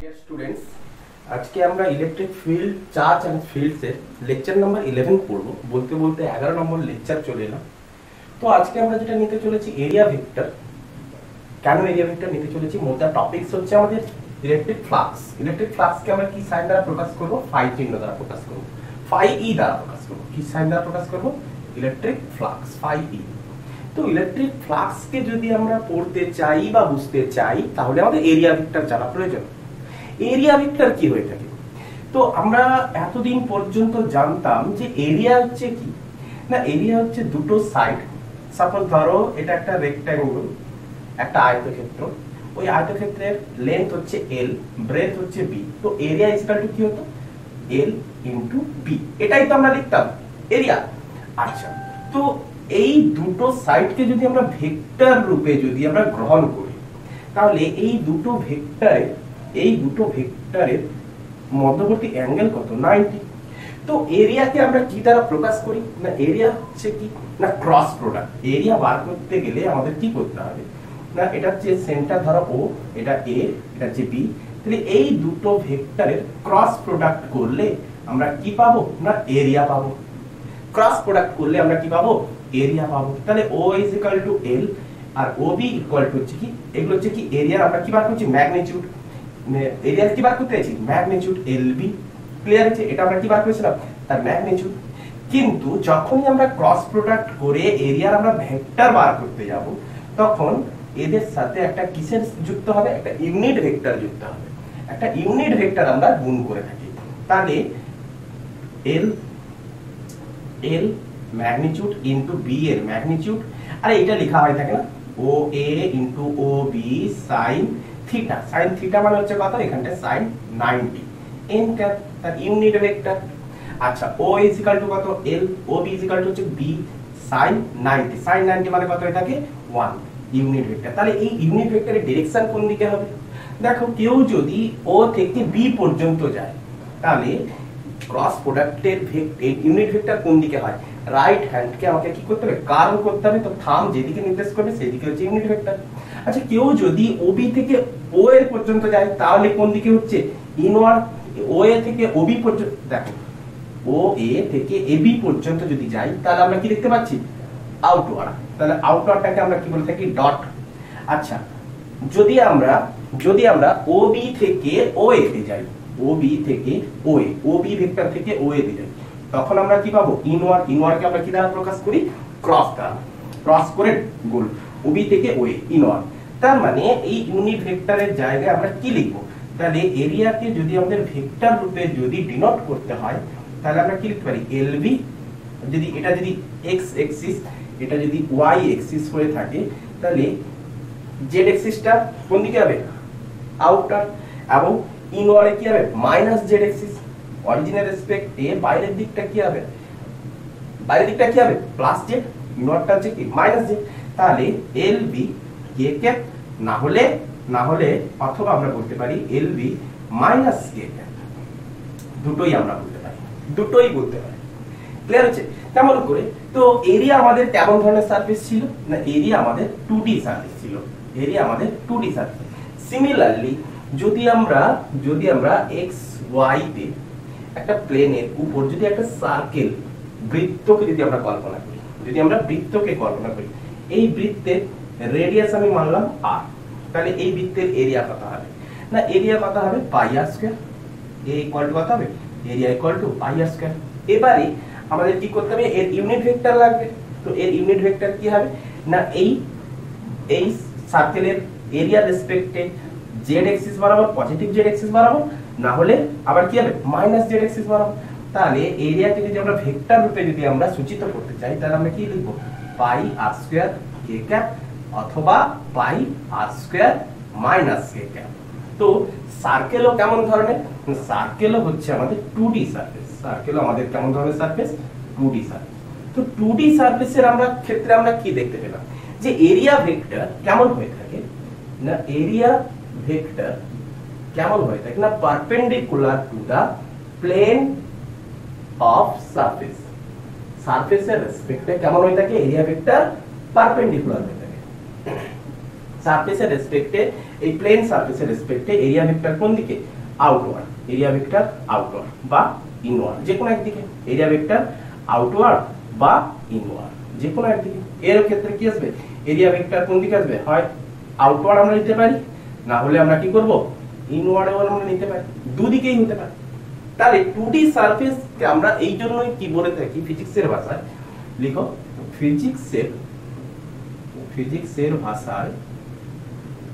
Dear students, আজকে আমরা electric field charge and fields এর লেকচার নাম্বার 11 পড়ব। বলতে বলতে 11 নম্বর লেকচার চলে এলাম। তো আজকে আমরা যেটা নিতে চলেছি এরিয়া ভেক্টর। কেন এরিয়া ভেক্টর নিতে চলেছি? মোটা টপিকস হচ্ছে আমাদের ইলেকট্রিক ফ্লাক্স। ইলেকট্রিক ফ্লাক্সকে আমরা কি সাইন দ্বারা প্রকাশ করব? ফাই চিহ্ন দ্বারা প্রকাশ করব, ফাই ই দ্বারা প্রকাশ করব। কি সাইন দ্বারা প্রকাশ করব? ইলেকট্রিক ফ্লাক্স, ফাই ই। তো ইলেকট্রিক ফ্লাক্সকে যদি আমরা পড়তে চাই বা বুঝতে চাই তাহলে আমাদের এরিয়া ভেক্টর জানা প্রয়োজন। এরিয়া ভেক্টর কি হয়ে থাকে? তো আমরা এতদিন পর্যন্ত জানতাম যে এরিয়া হচ্ছে কি না, এরিয়া হচ্ছে দুটো সাইড। সাপোজ ধরো এটা একটা রেক্ট্যাঙ্গল, একটা আয়তক্ষেত্র। ওই আয়তক্ষেত্রের লেন্থ হচ্ছে এল, ব্রেথ হচ্ছে বি। তো এরিয়া ইকুয়াল টু কি হতো? L into B. এটাই তো আমরা লিখতাম এরিয়া। আচ্ছা, তো এই দুটো সাইডকে যদি আমরা ভেক্টর রূপে যদি আমরা গ্রহণ করি তাহলে এই দুটো ভেক্টরের মধ্যবর্তী অ্যাঙ্গেল কত? 90। তো এরিয়াকে আমরা কি দ্বারা প্রকাশ করি না, এরিয়া হচ্ছে কি না ক্রস প্রোডাক্ট। এরিয়া বার করতে গেলে আমাদের কি করতে হবে না, এটা হচ্ছে সেন্টার ধরো ও, এটা এ, এটা হচ্ছে বি। তাহলে এই দুটো ভেক্টরের ক্রস প্রোডাক্ট করলে আমরা কি পাবো না, এরিয়া পাবো। ক্রস প্রোডাক্ট করলে আমরা কি পাবো? এরিয়া পাবো। তাহলে O is equal to L আর ও বি ইকুয়াল টু হচ্ছে কি, এগুলো হচ্ছে কি এরিয়ার আমরা কি বার করছি? ম্যাগনিটিউড। এরিয়ার কি বার করতে চাইছি? Magnitude L B. ক্লিয়ার আছে? এটা আমরা কি বার করেছিলাম? তার ম্যাগনিটিউড। কিন্তু যখনই আমরা ক্রস প্রোডাক্ট করে এরিয়ার আমরা ভেক্টর বার করতে যাব তখন এদের সাথে একটা কিসের যুক্ত হবে? একটা ইউনিট ভেক্টর যুক্ত হবে। একটা ইউনিট ভেক্টর আমরা গুণ করে থাকি। তাহলে L L magnitude into B এর ম্যাগনিটিউড, আর এটা লেখা হয় থাকে না O A into O B sine theta. Sine theta মানে হচ্ছে কত? এখানটা সাইন 90 এন ক্যাপ, তার ইউনিট ভেক্টর। আচ্ছা, ও ইজ ইকুয়াল টু কত? L. O B is equal to হচ্ছে বি সাইন 90। সাইন 90 মানে কত হয়ে থাকে? 1 ইউনিট ভেক্টর। তাহলে এই ইউনিট ভেক্টরের ডাইরেকশন কোন দিকে হবে? দেখো, কেউ যদি ও থেকে বি পর্যন্ত যায় তাহলে ক্রস প্রোডাক্টের ইউনিট ভেক্টর কোন দিকে হয়? রাইট হ্যান্ডকে আমাকে কি করতে হবে? কার্ভ করতে হবে। তো থাম্ব যেদিকে নির্দেশ করবে সেদিকে হচ্ছে ইউনিট ভেক্টর। আচ্ছা, কেউ যদি ওবি থেকে ও এর পর্যন্ত যায় তাহলে কোন দিকে হচ্ছে? ইনওয়ার্ড। ও এ থেকে ওবি পর্যন্ত, দেখো ও এ থেকে এবি পর্যন্ত যদি যাই তাহলে আমরা কি দেখতে পাচ্ছি? আউটওয়ার্ড। তাহলে আউটওয়ার্ডটাকে আমরা কি বলে থাকি? ডট। আচ্ছা, যদি আমরা ওবি থেকে ও এ তে যাই, ওবি থেকে ও এ, ওবি ভেক্টর থেকে ও এ তে যাই, তখন আমরা কি পাবো? ইনওয়ার্ড। ইনওয়ার্ডকে আমরা কি দ্বারা প্রকাশ করি? ক্রস দ্বারা। ক্রস করে গোল, ওবি থেকে ও এ, ইনওয়ার্ড। তার মানে এই ইউনিট ভেক্টরের জায়গায় আমরা কি লিখবো? তাহলে এরিয়াকে যদি আমাদের ভেক্টর রূপে যদি ডিনোট করতে হয় তাহলে আমরা কি লিখতে পারি? এলভি। যদি এটা যদি এক্স এক্সিস, এটা যদি ওয়াই এক্সিস হয়ে থাকে তাহলে জেড এক্সিসটা কোন দিকে হবে? আউটার। এবং ইনওয়ার্ডে কি হবে? Minus Z axis. অরিজিনের রেসপেক্টে বাইরের দিকটা কি হবে? বাইরের দিকটা কি হবে? Plus Z. ইনওয়ার্ডটা হচ্ছে কি? Minus Z. তাহলে এলভি কে ক্যাপ, না হলে অথবা আমরা বলতে পারি এলভি মাইনাস কে ক্যাপ। দুটোই আমরা বলতে পারি, দুটোই বলতে পারি। ক্লিয়ার হচ্ছে? তেমন করে তো এরিয়া আমাদের কেমন ধরনের সারফেস ছিল না, এরিয়া আমাদের 2D সারফেস ছিল। এরিয়া আমাদের 2D সারফেস। সিমিলারলি যদি আমরা এক্স ওয়াই তে একটা প্লেনের উপর যদি একটা সার্কেল, বৃত্তকে যদি আমরা কল্পনা করি, এই বৃত্তের রেডিয়াস আমি মানলাম আর, তাহলে এই বৃত্তের এরিয়া কত হবে না, এরিয়া কত হবে? Pi r square. A equal to কত হবে? Area equal to pi r square. এবারে আমাদের কি করতে হবে? এর ইউনিট ভেক্টর লাগবে। তো এর ইউনিট ভেক্টর কি হবে না, এই সার্কেলের এরিয়া রেসপেক্টে জেড এক্সিস বরাবর, পজিটিভ জেড এক্সিস বরাবর, না হলে আবার কি হবে? মাইনাস জেড এক্সিস বরাবর। তাহলে এরিয়াকে যদি আমরা ভেক্টর রূপে যদি আমরা সূচিত করতে চাই তাহলে আমরা কি লিখব? পাই আর স্কয়ার কে ক্যাপ অথবা পাই আর স্কয়ার মাইনাস কে ক্যাপ। তো সার্কেলও কেমন ধরনের? সার্কেলও হচ্ছে আমাদের 2D সারফেস। সার্কেলও আমাদের কেমন ধরনের সারফেস? 2D surface. তো 2D সারফেসের ক্ষেত্রে আমরা কি দেখতে পেলাম? যে এরিয়া ভেক্টর কেমন হয়ে থাকে না, এরিয়া ভেক্টর কেমন হয়ে থাকে না, perpendicular to the plane of surface. সারফেসের রেসপেক্টে কেমন হয়ে থাকে? এরিয়া ভেক্টর পারপেন্ডিকুলার হয়ে থাকে। সারফেসের রেসপেক্টে, এই প্লেন সারফেসের রেসপেক্টে এরিয়া ভেক্টর কোন দিকে? আউটওয়ার্ড। এরিয়া ভেক্টর আউটওয়ার্ড বা ইনওয়ার্ড, যে কোনো একদিকে। এরিয়া ভেক্টর আউটওয়ার্ড বা ইনওয়ার্ড, যে কোনো একদিকে। এর ক্ষেত্রে কি আসবে? এরিয়া ভেক্টর কোন দিকে আসবে? হয় আউটওয়ার্ড আমরা নিতে পারি, না হলে আমরা কি করব? ইনওয়ার্ডও আমরা নিতে পারি, দুদিকেই হতে পারে। তাহলে 2D সারফেস কে আমরা এই জন্যই কি বলে থাকি ফিজিক্সের ভাষায়, লিখো ফিজিক্সের ভাষায়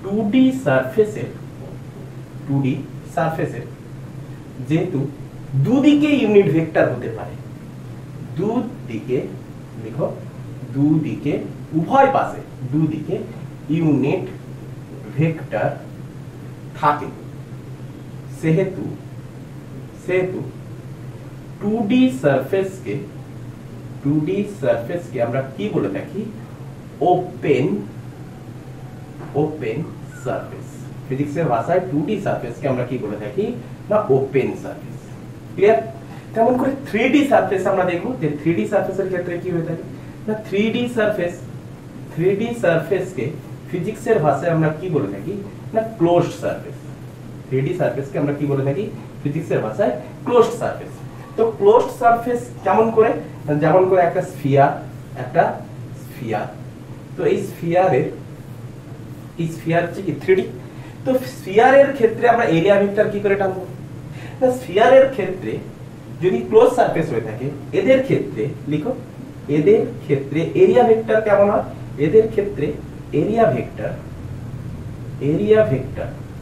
2D সারফেসের যেহেতু দুদিকে ইউনিট ভেক্টর হতে পারে, দুদিকে লিখো, দুদিকে উভয় পাশে দুদিকে ইউনিট ভেক্টর থাকে, সেহেতু 2D সারফেসকে আমরা কি বলে থাকি? Open surface. ফিজিক্সের ভাষায় 2D সারফেসকে আমরা কি বলে থাকি? না ওপেন সারফেস। ক্লিয়ার? তেমন করে 3D সারফেস আমরা দেখব যে 3D সারফেসের ক্ষেত্রে কি হয়ে থাকে না 3D সারফেসকে ফিজিক্সের ভাষায় আমরা কি বলে থাকি? না ক্লোজড সারফেস। 3D সারফেসকে আমরা কি বলে থাকি ফিজিক্সের ভাষায়? Closed surface. তো ক্লোজড সারফেস কেমন করে? যেমন করে একটা স্ফিয়ার, তো এই স্ফিয়ার হচ্ছে কি 3D। তো স্ফিয়ারের ক্ষেত্রে আমরা এরিয়া ভেক্টর কি করে টানবো? না স্ফিয়ারের ক্ষেত্রে যদি ক্লোজ সারফেস হয়ে থাকে, এদের ক্ষেত্রে লিখো, এদের ক্ষেত্রে এরিয়া ভেক্টর কেমন হয়? এদের ক্ষেত্রে এরিয়া ভেক্টর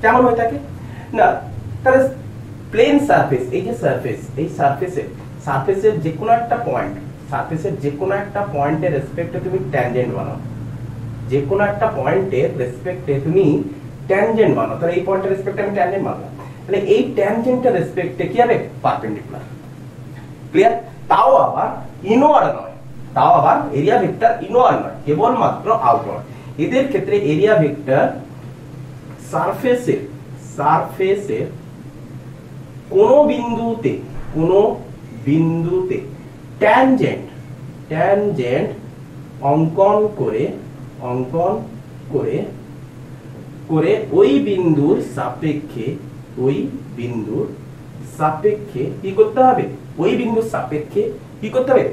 কেমন হয়ে থাকে না, তাহলে প্লেন সারফেস, এই যে সারফেস, এই সারফেসের যে কোনো একটা পয়েন্ট, সারফেসের যে কোনো একটা পয়েন্টের রেসপেক্টে তুমি ট্যানজেন্ট বানাও, যে কোনো একটা পয়েন্টের রেসপেক্টে তুমি ট্যানজেন্ট বানাও। তাহলে এই পয়েন্টের রেসপেক্টে আমি ট্যানজেন্ট বানালাম, তাহলে এই ট্যানজেন্টের রেসপেক্টে কি হবে? পারপেন্ডিকুলার। ক্লিয়ার? তাও আবার ইনওয়ার্ড নয়, তাও আবার এরিয়া ভেক্টর ইনওয়ার্ড নয়, কেবলমাত্র আউটওয়ার্ড। এদের ক্ষেত্রে এরিয়া ভেক্টর সারফেসের কোনো বিন্দুতে ট্যানজেন্ট অঙ্কন করে ওই বিন্দুর সাপেক্ষে কি করতে হবে? ওই বিন্দুর সাপেক্ষে কি করতে হবে?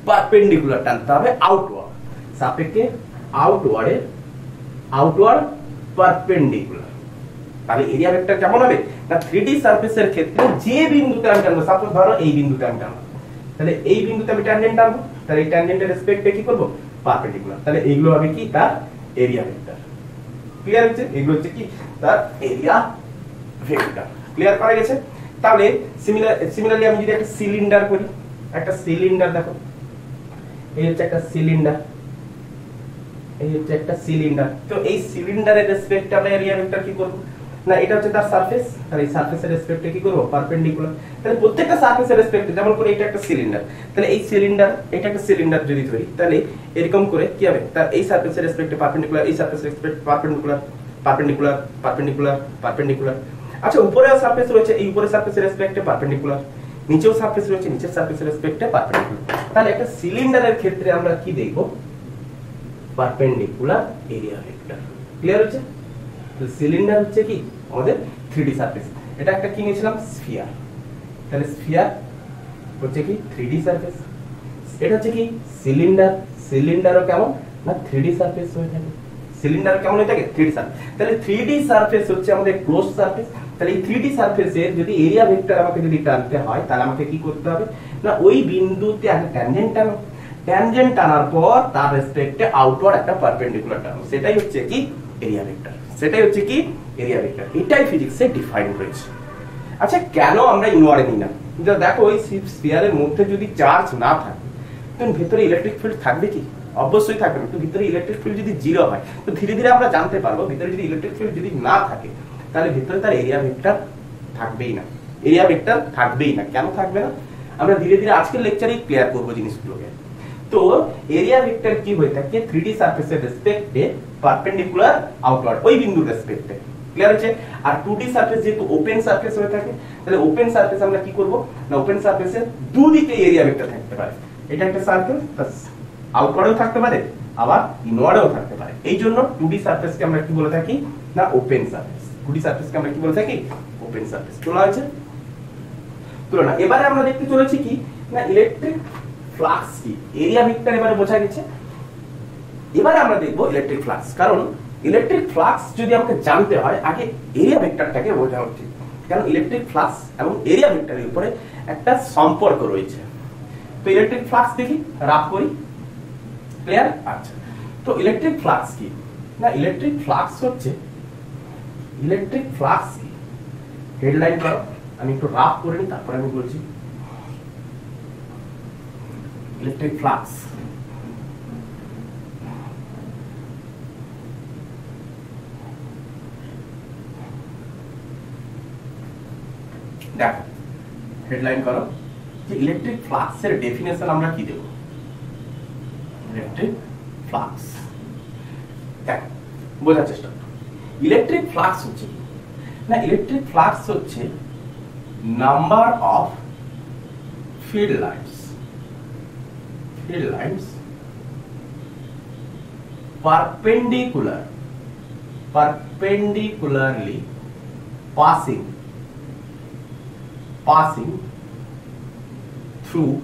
পারপেন্ডিকুলার টানতে হবে, আউটওয়ার্ড। সাপেক্ষে আউটওয়ার্ড পারপেন্ডিকুলার। তাহলে এরিয়া ভেক্টর কেমন হবে না 3D সারফেসের ক্ষেত্রে যে বিন্দুতে আমি টানবো, সাপোজ ধরো এই বিন্দুতে আমি টানবো, তাহলে এই বিন্দুতে আমি ট্যানজেন্ট টানবো, তাহলে এই ট্যানজেন্টের রেসপেক্টে কি করব? পারপেন্ডিকুলার। তাহলে এইগুলো হবে কি? তার এরিয়া ভেক্টর। ক্লিয়ার হচ্ছে? এগুলো হচ্ছে কি? তার এরিয়া ভেক্টর। ক্লিয়ার করা গেছে? তাহলে সিমিলারলি আমি যদি একটা সিলিন্ডার করি, একটা সিলিন্ডার দেখো, এই হচ্ছে একটা সিলিন্ডার, তো এই সিলিন্ডারের রেসপেক্টে আমরা এরিয়া ভেক্টর কি করব? না এটা হচ্ছে তার সারফেস, আর এই সারফেসের রেসপেক্টে কি করব? পারপেন্ডিকুলার। তাহলে প্রত্যেকটা সারফেসের রেসপেক্টে, যেমন করে এটা একটা সিলিন্ডার, তাহলে এই সিলিন্ডার, এটা একটা সিলিন্ডার যদি ধরি, তাহলে এরকম করে কি হবে? তার এই সারফেসের রেসপেক্টে পারপেন্ডিকুলার, এই সারফেসের রেসপেক্টে পারপেন্ডিকুলার। আচ্ছা উপরেও সারফেস রয়েছে, এই উপরের সারফেসের রেসপেক্টে পারপেন্ডিকুলার, নিচেও সারফেস রয়েছে, নিচের সারফেসের রেসপেক্টে পারপেন্ডিকুলার। তাহলে একটা সিলিন্ডারের ক্ষেত্রে আমরা কি দেখব? Perpendicular area vector. ক্লিয়ার হচ্ছে? তো সিলিন্ডার হচ্ছে কি আমাদের 3D সারফেস। এটা একটা কি নিয়েছিলাম? স্ফিয়ার। তাহলে স্ফিয়ার হচ্ছে কি 3D সারফেস। এটা হচ্ছে কি সিলিন্ডারও কেমন না 3D সারফেস হয়ে থাকে। সিলিন্ডার কেমন হয়ে থাকে? 3D surface. তাহলে 3D সারফেস হচ্ছে আমাদের ক্লোজ সারফেস। তাহলে এই 3D সারফেসের যদি এরিয়া ভেক্টর আমাকে যদি টানতে হয়, তাহলে আমাকে কি করতে হবে না ওই বিন্দুতে আগে ট্যানজেন্ট টানো, ট্যানজেন্ট টানার পর তার রেসপেক্টে আউটওয়ার্ড একটা পারপেন্ডিকুলার টানো, সেটাই হচ্ছে কি এরিয়া ভেক্টর। এটাই ফিজিক্সে ডিফাইন রয়েছে। আচ্ছা কেন আমরা ইনওয়ার্ডে নিই না? দেখো ওই স্ফিয়ারের মধ্যে যদি চার্জ না থাকে, তখন ভেতরে ইলেকট্রিক ফিল্ড থাকবে কি? অবশ্যই থাকবে না। তো ভিতরে ইলেকট্রিক ফিল্ড যদি জিরো হয়, তো ধীরে ধীরে আমরা জানতে পারবো ভিতরে যদি ইলেকট্রিক ফিল্ড যদি না থাকে, তাহলে ভিতরে তার এরিয়া ভেক্টর থাকবেই না। কেন থাকবে না? আমরা ধীরে ধীরে আজকের লেকচারেই ক্লিয়ার করবো জিনিসগুলোকে। তো এরিয়া ভেক্টর কি হয়ে থাকে 3D সারফেসের রেসপেক্টে পারপেন্ডিকুলার আউটওয়ার্ড, ওই বিন্দুর রেসপেক্টে। ক্লিয়ার হচ্ছে? আর 2D সারফেস যেহেতু ওপেন সারফেস হয়ে থাকে, তাহলে ওপেন সারফেস আমরা কি করব না ওপেন সারফেসে দুদিকে এরিয়া ভেক্টর থাকতে পারে। এটা একটা সার্কেল, আউটওয়ার্ডেও থাকতে পারে, আবার ইনওয়ার্ডেও থাকতে পারে। এই জন্য 2D সারফেসকে আমরা কি বলে থাকি না ওপেন সারফেস। 2D সারফেসকে আমরা কি বলে থাকি ওপেন সারফেস। তোলা হয়েছে তুলনা। এবারে আমরা দেখতে চলেছি কি না ইলেকট্রিক ফ্লাক্স কি, এরিয়া ভেক্টর এবারে বোঝা গেছে। এবারে আমরা দেখব ইলেকট্রিক ফ্লাক্স, কারণ ইলেকট্রিক ফ্লাক্স যদি আমাকে জানতে হয় আগে এরিয়া ভেক্টরটাকে বোঝা উচিত, কারণ ইলেকট্রিক ফ্লাক্স এবং এরিয়া ভেক্টরের উপরে একটা সম্পর্ক রয়েছে। তো ইলেকট্রিক ফ্লাক্স দেখি, রাফ করি, ক্লিয়ার? আচ্ছা, তো ইলেকট্রিক ফ্লাক্স কি না ইলেকট্রিক ফ্লাক্স হচ্ছে, ইলেকট্রিক ফ্লাক্স কি হেডলাইন করো, আমি একটু রাফ করে নিই তারপরে আমি বলছি। ইলেকট্রিক ফ্লাক্স দেখো, হেডলাইন করো যে ইলেকট্রিক ফ্লাক্স এর ডেফিনেশন আমরা কি দেব। ইলেকট্রিক ফ্লাক্স দেখো বোঝার চেষ্টা করো। ইলেকট্রিক ফ্লাক্স হচ্ছে না ইলেকট্রিক ফ্লাক্স হচ্ছে number of field lines perpendicularly passing through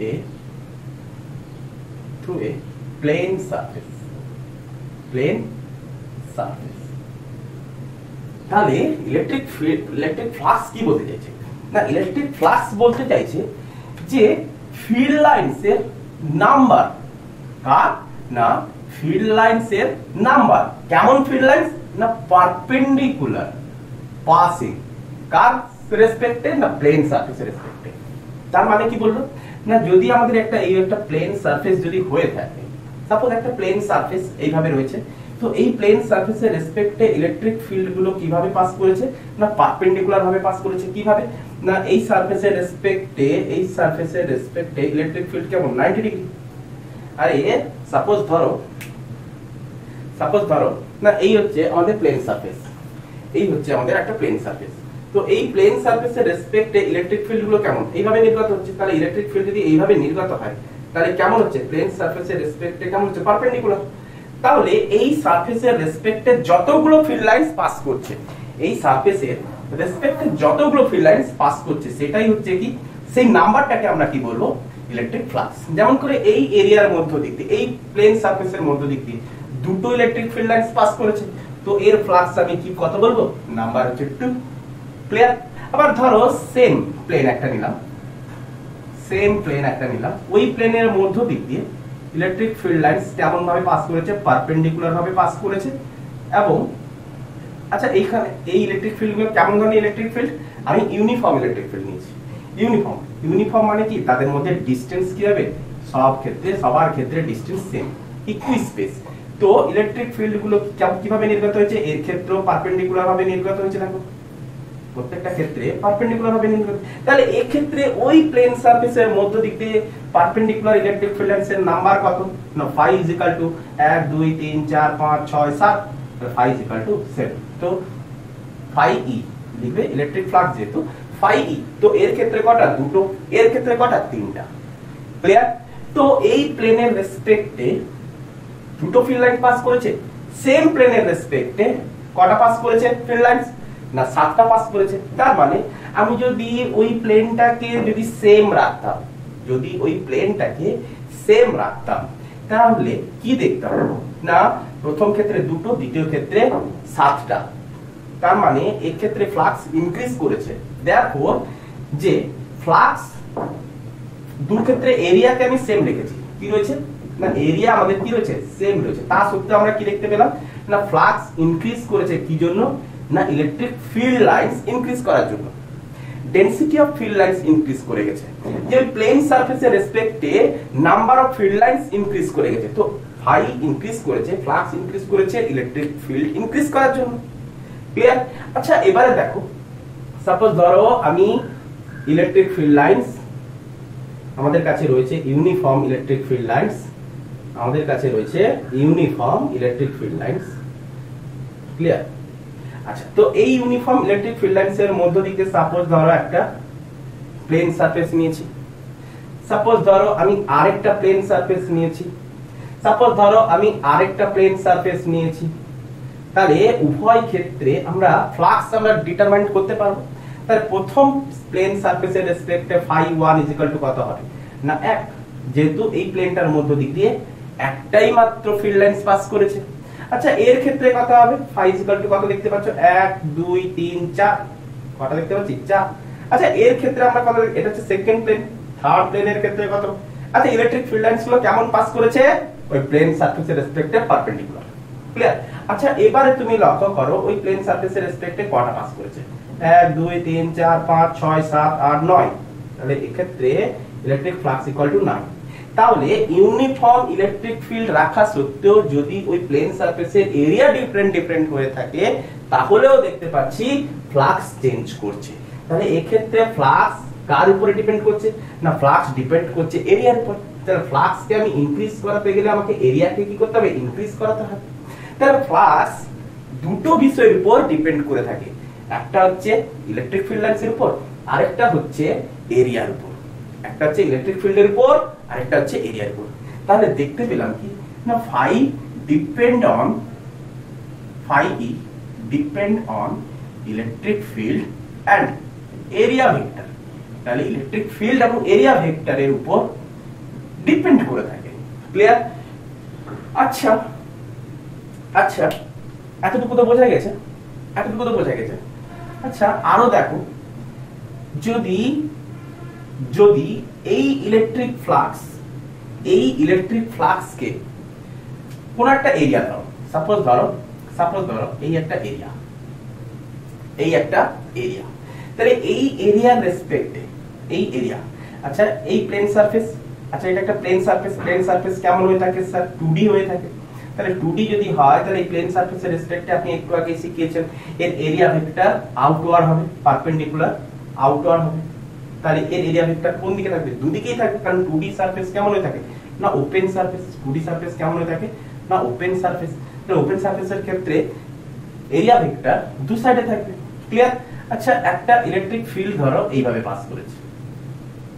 a plane surface তাহলে ইলেকট্রিক ফ্লাক্স কি বলতে চাইছে না ইলেকট্রিক ফ্লাক্স বলতে চাইছে যে ফিল্ড লাইনস এর নাম্বার, কার না ফিল্ড লাইনস এর নাম্বার, কেমন ফিল্ড লাইনস না পারপেন্ডিকুলার পাসিং কার রেসপেক্টে না প্লেন সারফেসের রেসপেক্টে। তার মানে কি বললো না যদি আমাদের একটা প্লেন সারফেস যদি হয়ে থাকে, সাপোজ একটা প্লেন সারফেস এইভাবে রয়েছে, তো এই প্লেন সারফেসের রেসপেক্টে ইলেকট্রিক ফিল্ড গুলো কিভাবে পাস করেছে না পারপেন্ডিকুলার ভাবে পাস করেছে। কিভাবে না এই সারফেসের রেসপেক্টে ইলেকট্রিক ফিল্ড কেমন 90 ডিগ্রি। আর সাপোজ ধরো না এই হচ্ছে আমাদের প্লেন সারফেস, এই হচ্ছে আমাদের একটা প্লেন সারফেস। তো এই প্লেন সারফেসের রেসপেক্টে ইলেকট্রিক ফিল্ড গুলো কেমন এইভাবে নির্গত হচ্ছে। তাহলে ইলেকট্রিক ফিল্ড যদি এইভাবে নির্গত হয় তাহলে কেমন হচ্ছে প্লেন সারফেসের রেসপেক্টে কেমন হচ্ছে পারপেন্ডিকুলার। তাহলে এই সারফেসের রেসপেক্টে যতগুলো ফিল্ড লাইনস পাস করছে, এই সারফেসের রেসপেক্টে যতগুলো ফিল্ড লাইনস পাস করছে সেটাই হচ্ছে কি সেই নাম্বারটাকে আমরা কি বলবো ইলেকট্রিক ফ্লাক্স। যেমন করে এই এরিয়ার মধ্য দিক দিয়ে এই প্লেন সারফেসের মধ্য দিক দিয়ে দুটো ইলেকট্রিক ফিল্ড লাইনস পাস করেছে, তো এর ফ্লাক্স আমি কি কত বলবো নাম্বার হচ্ছে 2, ক্লিয়ার? আবার ধরো সেম প্লেন একটা নিলাম, ওই প্লেনের মধ্য দিক দিয়ে ইলেকট্রিক ফিল্ড লাইনস কেমন ভাবে পাস করেছে পারপেন্ডিকুলার ভাবে পাস করেছে। এবং আচ্ছা এইখানে এই ইলেকট্রিক ফিল্ড গুলো কেমন ধরনের ইলেকট্রিক ফিল্ড, আমি ইউনিফর্ম ইলেকট্রিক ফিল্ড নিয়েছি। ইউনিফর্ম মানে কি তাদের মধ্যে ডিসটেন্স কি হবে সবার ক্ষেত্রে ডিসটেন্স সেম, ইকুই স্পেস। তো ইলেকট্রিক ফিল্ড গুলো কিভাবে নির্গত হয়েছে, এর ক্ষেত্রেও পারপেন্ডিকুলার ভাবে নির্গত হয়েছে। দেখো প্রত্যেকটা ক্ষেত্রে পারপেন্ডিকুলার ভাবে নির্গত। তাহলে এই ক্ষেত্রে ওই প্লেন সারফেসের মধ্য দিক দিয়ে পারপেন্ডিকুলার ইলেকট্রিক ফিল্ড লাইনসের নাম্বার কত না 5 = 1 2 3 4 5 6 7, 5 = 7। তো 5e লিখবে ইলেকট্রিক ফ্লাক্স যেহেতু 5e, তো এর ক্ষেত্রে কটা দুটো, এর ক্ষেত্রে কটা তিনটা, ক্লিয়ার? তো এই প্লেনের রেসপেক্টে দুটো ফিল্ড লাইন পাস করেছে, সেম প্লেনের রেসপেক্টে কটা পাস করেছে ফিল্ড লাইনস না 7টা পাস করেছে। তার মানে আমি যদি ওই প্লেনটাকে যদি সেম রাখতাম তাহলে কি দেখতাম না প্রথম ক্ষেত্রে দুটো, দ্বিতীয় ক্ষেত্রে 7টা। তার মানে এই ক্ষেত্রে ফ্লাক্স ইনক্রিজ করেছে। দেয়ারফর যে ফ্লাক্স দুই ক্ষেত্রে এরিয়াকে আমি সেম রেখেছি, কি রয়েছে না এরিয়া আমাদের কি রয়েছে সেম রয়েছে। তা সত্ত্বেও আমরা কি দেখতে পেলাম না ফ্লাক্স ইনক্রিজ করেছে কি জন্য না ইলেকট্রিক ফিল্ড লাইনস ইনক্রিজ করার জন্য। Density of field lines increase করে গেছে, যে প্লেন সারফেসের রেসপেক্টে number of field lines increase করে গেছে। তো ফাই ইনক্রিজ করেছে, ফ্লাক্স ইনক্রিজ করেছে ইলেকট্রিক ফিল্ড ইনক্রিজ করার জন্য, ক্লিয়ার? আচ্ছা এবারে দেখো সাপোজ ধরো আমি ইলেকট্রিক ফিল্ড লাইনস আমাদের কাছে রয়েছে uniform electric field lines, clear? আচ্ছা তো এই ইউনিফর্ম ইলেকট্রিক ফিল্ড লাইনস এর মধ্য দিকে সাপোজ ধরো একটা প্লেন সারফেস নিয়েছি, সাপোজ ধরো আমি আরেকটা প্লেন সারফেস নিয়েছি, সাপোজ ধরো আমি আরেকটা প্লেন সারফেস নিয়েছি, তাহলে উভয় ক্ষেত্রে আমরা ফ্লাক্স আমরা ডিটারমাইন করতে পারবো। তাহলে প্রথম প্লেন সারফেসের রেসপেক্টে φ1 কত হবে না 1, যেহেতু এই প্লেনটার মধ্য দিক দিয়ে একটাই মাত্র ফিল্ড লাইন্স পাস করেছে। আচ্ছা এর ক্ষেত্রে কত হবে, φ কত দেখতে পাচ্ছ 1 2 3 4, কত দেখতে পাচ্ছি 4। আচ্ছা এর ক্ষেত্রে আমরা কত, এটা হচ্ছে সেকেন্ড প্লেন, থার্ড প্লেনের ক্ষেত্রে কত। আচ্ছা ইলেকট্রিক ফিল্ড লাইন্স গুলো কেমন পাস করেছে, ওই প্লেন সারফেসের রেসপেক্টে পারপেন্ডিকুলার। ক্লিয়ার? আচ্ছা এবারে তুমি লক্ষ্য করো ওই প্লেন সারফেসের রেসপেক্টে কটা পাস করেছে, 1 2 3 4 5 6 7 8 9, তাহলে এই ক্ষেত্রে ইলেকট্রিক ফ্লাক্স ইকুয়াল টু 9। তাহলে ইউনিফর্ম ইলেকট্রিক ফিল্ড রাখা সত্ত্বেও যদি ওই প্লেন সারফেসের এরিয়া ডিফারেন্ট হয়ে থাকে, তাহলেও দেখতে পাচ্ছি ফ্লাক্স চেঞ্জ করছে। তাহলে এই ক্ষেত্রে ফ্লাক্স কার উপরে ডিপেন্ড করছে না, ফ্লাক্স ডিপেন্ড করছে এরিয়ার উপর। তাহলে ফ্লাক্সকে আমি ইনক্রিজ করাতে গেলে আমাকে এরিয়াকে কি করতে হবে, ইনক্রিজ করাতে হবে। তাহলে ফ্লাক্স দুটো বিষয়ের উপর ডিপেন্ড করে থাকে, একটা হচ্ছে ইলেকট্রিক ফিল্ড লাইন্সের উপর, আরেকটা হচ্ছে এরিয়ার উপর। একটা হচ্ছে ইলেকট্রিক ফিল্ডের উপর, আরেকটা হচ্ছে এরিয়ার উপর। তাহলে দেখতে পেলাম কি না phi depend on electric field and area vector. তাহলে ইলেকট্রিক ফিল্ড এবং এরিয়া ভেক্টরের উপর ডিপেন্ড করে থাকে। ক্লিয়ার? আচ্ছা আচ্ছা এতটুকু তো বোঝা গেছে, এতটুকু তো বোঝা গেছে। আচ্ছা আরো দেখো, যদি যদি এই ইলেকট্রিক ফ্লাক্সকে কোন একটা এরিয়া দাও, সাপোজ ধরো এই একটা এরিয়া, তাহলে এই এরিয়ার রেসপেক্টে এই এরিয়া, আচ্ছা এই প্লেন সারফেস, আচ্ছা এটা একটা প্লেন সারফেস কেমন হয়ে থাকে স্যার, 2D হয়ে থাকে। তাহলে 2D যদি হয় তাহলে এই প্লেন সারফেসের রেসপেক্টে আপনি একটু আগে শিখিয়েছেন এর এরিয়া ভেক্টর আউটওয়ার্ড হবে, পারপেন্ডিকুলার আউটওয়ার্ড হবে। তাহলে এর এরিয়া ভেক্টর কোন দিকে থাকবে, দুদিকেই থাকবে, কারণ 2D সারফেস কেমন হয়ে থাকে না ওপেন সারফেস। 2D সারফেস কেমন হয়ে থাকে না ওপেন সারফেস। তাহলে ওপেন সারফেসের ক্ষেত্রে এরিয়া ভেক্টর দু সাইডে থাকবে। ক্লিয়ার? আচ্ছা একটা ইলেকট্রিক ফিল্ড ধরো এইভাবে পাস করেছে,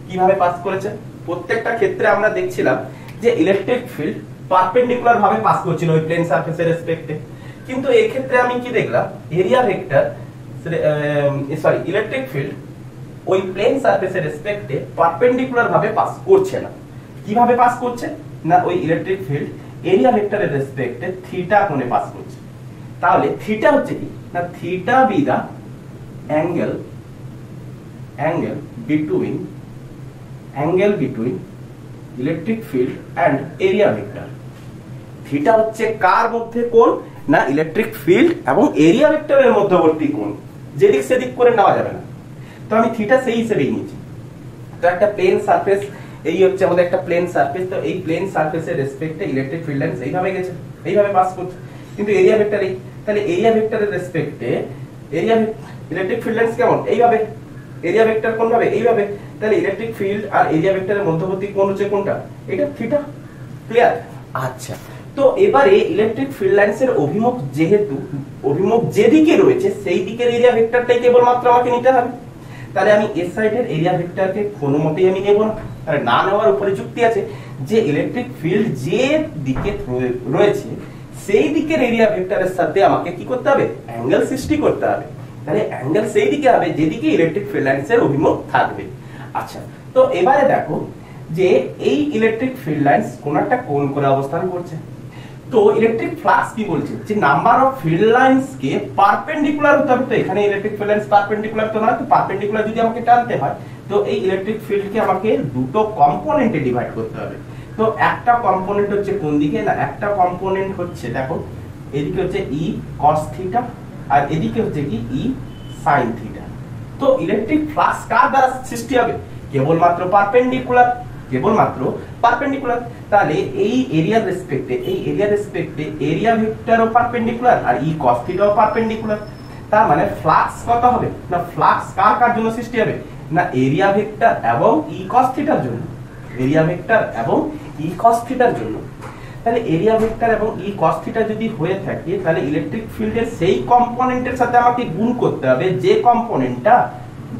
কিভাবে পাস করেছে, প্রত্যেকটা ক্ষেত্রে আমরা দেখছিলাম যে ইলেকট্রিক ফিল্ড পারপেন্ডিকুলার ভাবে পাস করছিল ওই প্লেন সারফেসের রেসপেক্টে। কিন্তু এই ক্ষেত্রে আমি কি দেখলাম, এরিয়া ভেক্টর ইলেকট্রিক ফিল্ড ওই প্লেন সারফেসের রেসপেক্টে পারপেন্ডিকুলার ভাবে পাস করছে না। কিভাবে পাস করছে না ওই ইলেকট্রিক ফিল্ড এরিয়া ভেক্টরের রেসপেক্টে থিটা কোণে পাস করছে। তাহলে থিটা হচ্ছে কি না, theta be the angle between electric field and area vector. Theta হচ্ছে কার মধ্যে কোণ না ইলেকট্রিক ফিল্ড এবং এরিয়া ভেক্টরের মধ্যবর্তী কোণ, যেদিক সেদিক করে নেওয়া যাবে না। তো আমি থিটা সেই হিসেবেই নিয়েছি। তো একটা প্লেন সারফেস, এই হচ্ছে আমাদের একটা প্লেন সারফেস, তো এই প্লেন সারফেসের রেসপেক্টে ইলেকট্রিক ফিল্ড লাইন্স এইভাবে গেছে, এইভাবে পাস করছে। কিন্তু এরিয়া ভেক্টর এই, তাহলে এরিয়া ভেক্টরের রেসপেক্টে ইলেকট্রিক ফিল্ড লাইন্স কেমন এইভাবে, এরিয়া ভেক্টর কোন ভাবে এইভাবে। তাহলে ইলেকট্রিক ফিল্ড আর এরিয়া ভেক্টরের মধ্যবর্তী কোণ হচ্ছে কোনটা, এটা থিটা। ক্লিয়ার? আচ্ছা তো এবারে ইলেকট্রিক ফিল্ড লাইন্সের অভিমুখ যেদিকে রয়েছে সেই দিকের এরিয়া ভেক্টরটাই কেবলমাত্র আমাকে নিতে হবে। তাহলে আমি এস সাইডের এরিয়া ভেক্টরকে কোনো মতেই আমি নেব না। তাহলে না নেওয়ার উপরে যুক্তি আছে যে ইলেকট্রিক ফিল্ড যে দিকে রয়েছে সেই দিকের এরিয়া ভেক্টরের সাথে আমাকে কি করতে হবে, অ্যাঙ্গেল সৃষ্টি করতে হবে। তাহলে অ্যাঙ্গেল সেই দিকে হবে যেদিকে ইলেকট্রিক ফিল্ড লাইন্সের অভিমুখ থাকবে। আচ্ছা তো এবারে দেখো যে এই ইলেকট্রিক ফিল্ড লাইন্স কোন একটা কোণ করে অবস্থান করছে। তো ইলেকট্রিক ফ্লাক্স কি বলছে যে নাম্বার অফ ফিল্ড লাইন্স কে পারপেন্ডিকুলার হতে হবে। তো এখানে ইলেকট্রিক ফিল্ড লাইন্স পারপেন্ডিকুলার তো না, তো পারপেন্ডিকুলার যদি আমাকে টানতে হয় তো এই ইলেকট্রিক ফিল্ডকে আমাকে দুটো কম্পোনেন্টে ডিভাইড করতে হবে। তো একটা কম্পোনেন্ট হচ্ছে কোন দিকে না, একটা কম্পোনেন্ট হচ্ছে দেখো এদিকে হচ্ছে ই cos থিটা আর এদিকে হচ্ছে কি ই sin থিটা। তো ইলেকট্রিক ফ্লাক্স কার দ্বারা সৃষ্টি হবে, কেবলমাত্র পারপেন্ডিকুলার, তাহলে এই এরিয়ার রেসপেক্টে এরিয়া ভেক্টরও পারপেন্ডিকুলার আর ই cos থিটাও পারপেন্ডিকুলার। তার মানে ফ্লাক্স কত হবে না, ফ্লাক্স কার জন্য সৃষ্টি হবে না এরিয়া ভেক্টর এবং ই cos থিটার জন্য, তাহলে এরিয়া ভেক্টর এবং ই cos থিটা যদি হয়ে থাকে তাহলে ইলেকট্রিক ফিল্ডের সেই কম্পোনেন্টের সাথে আমাকে গুণ করতে হবে যে কম্পোনেন্টটা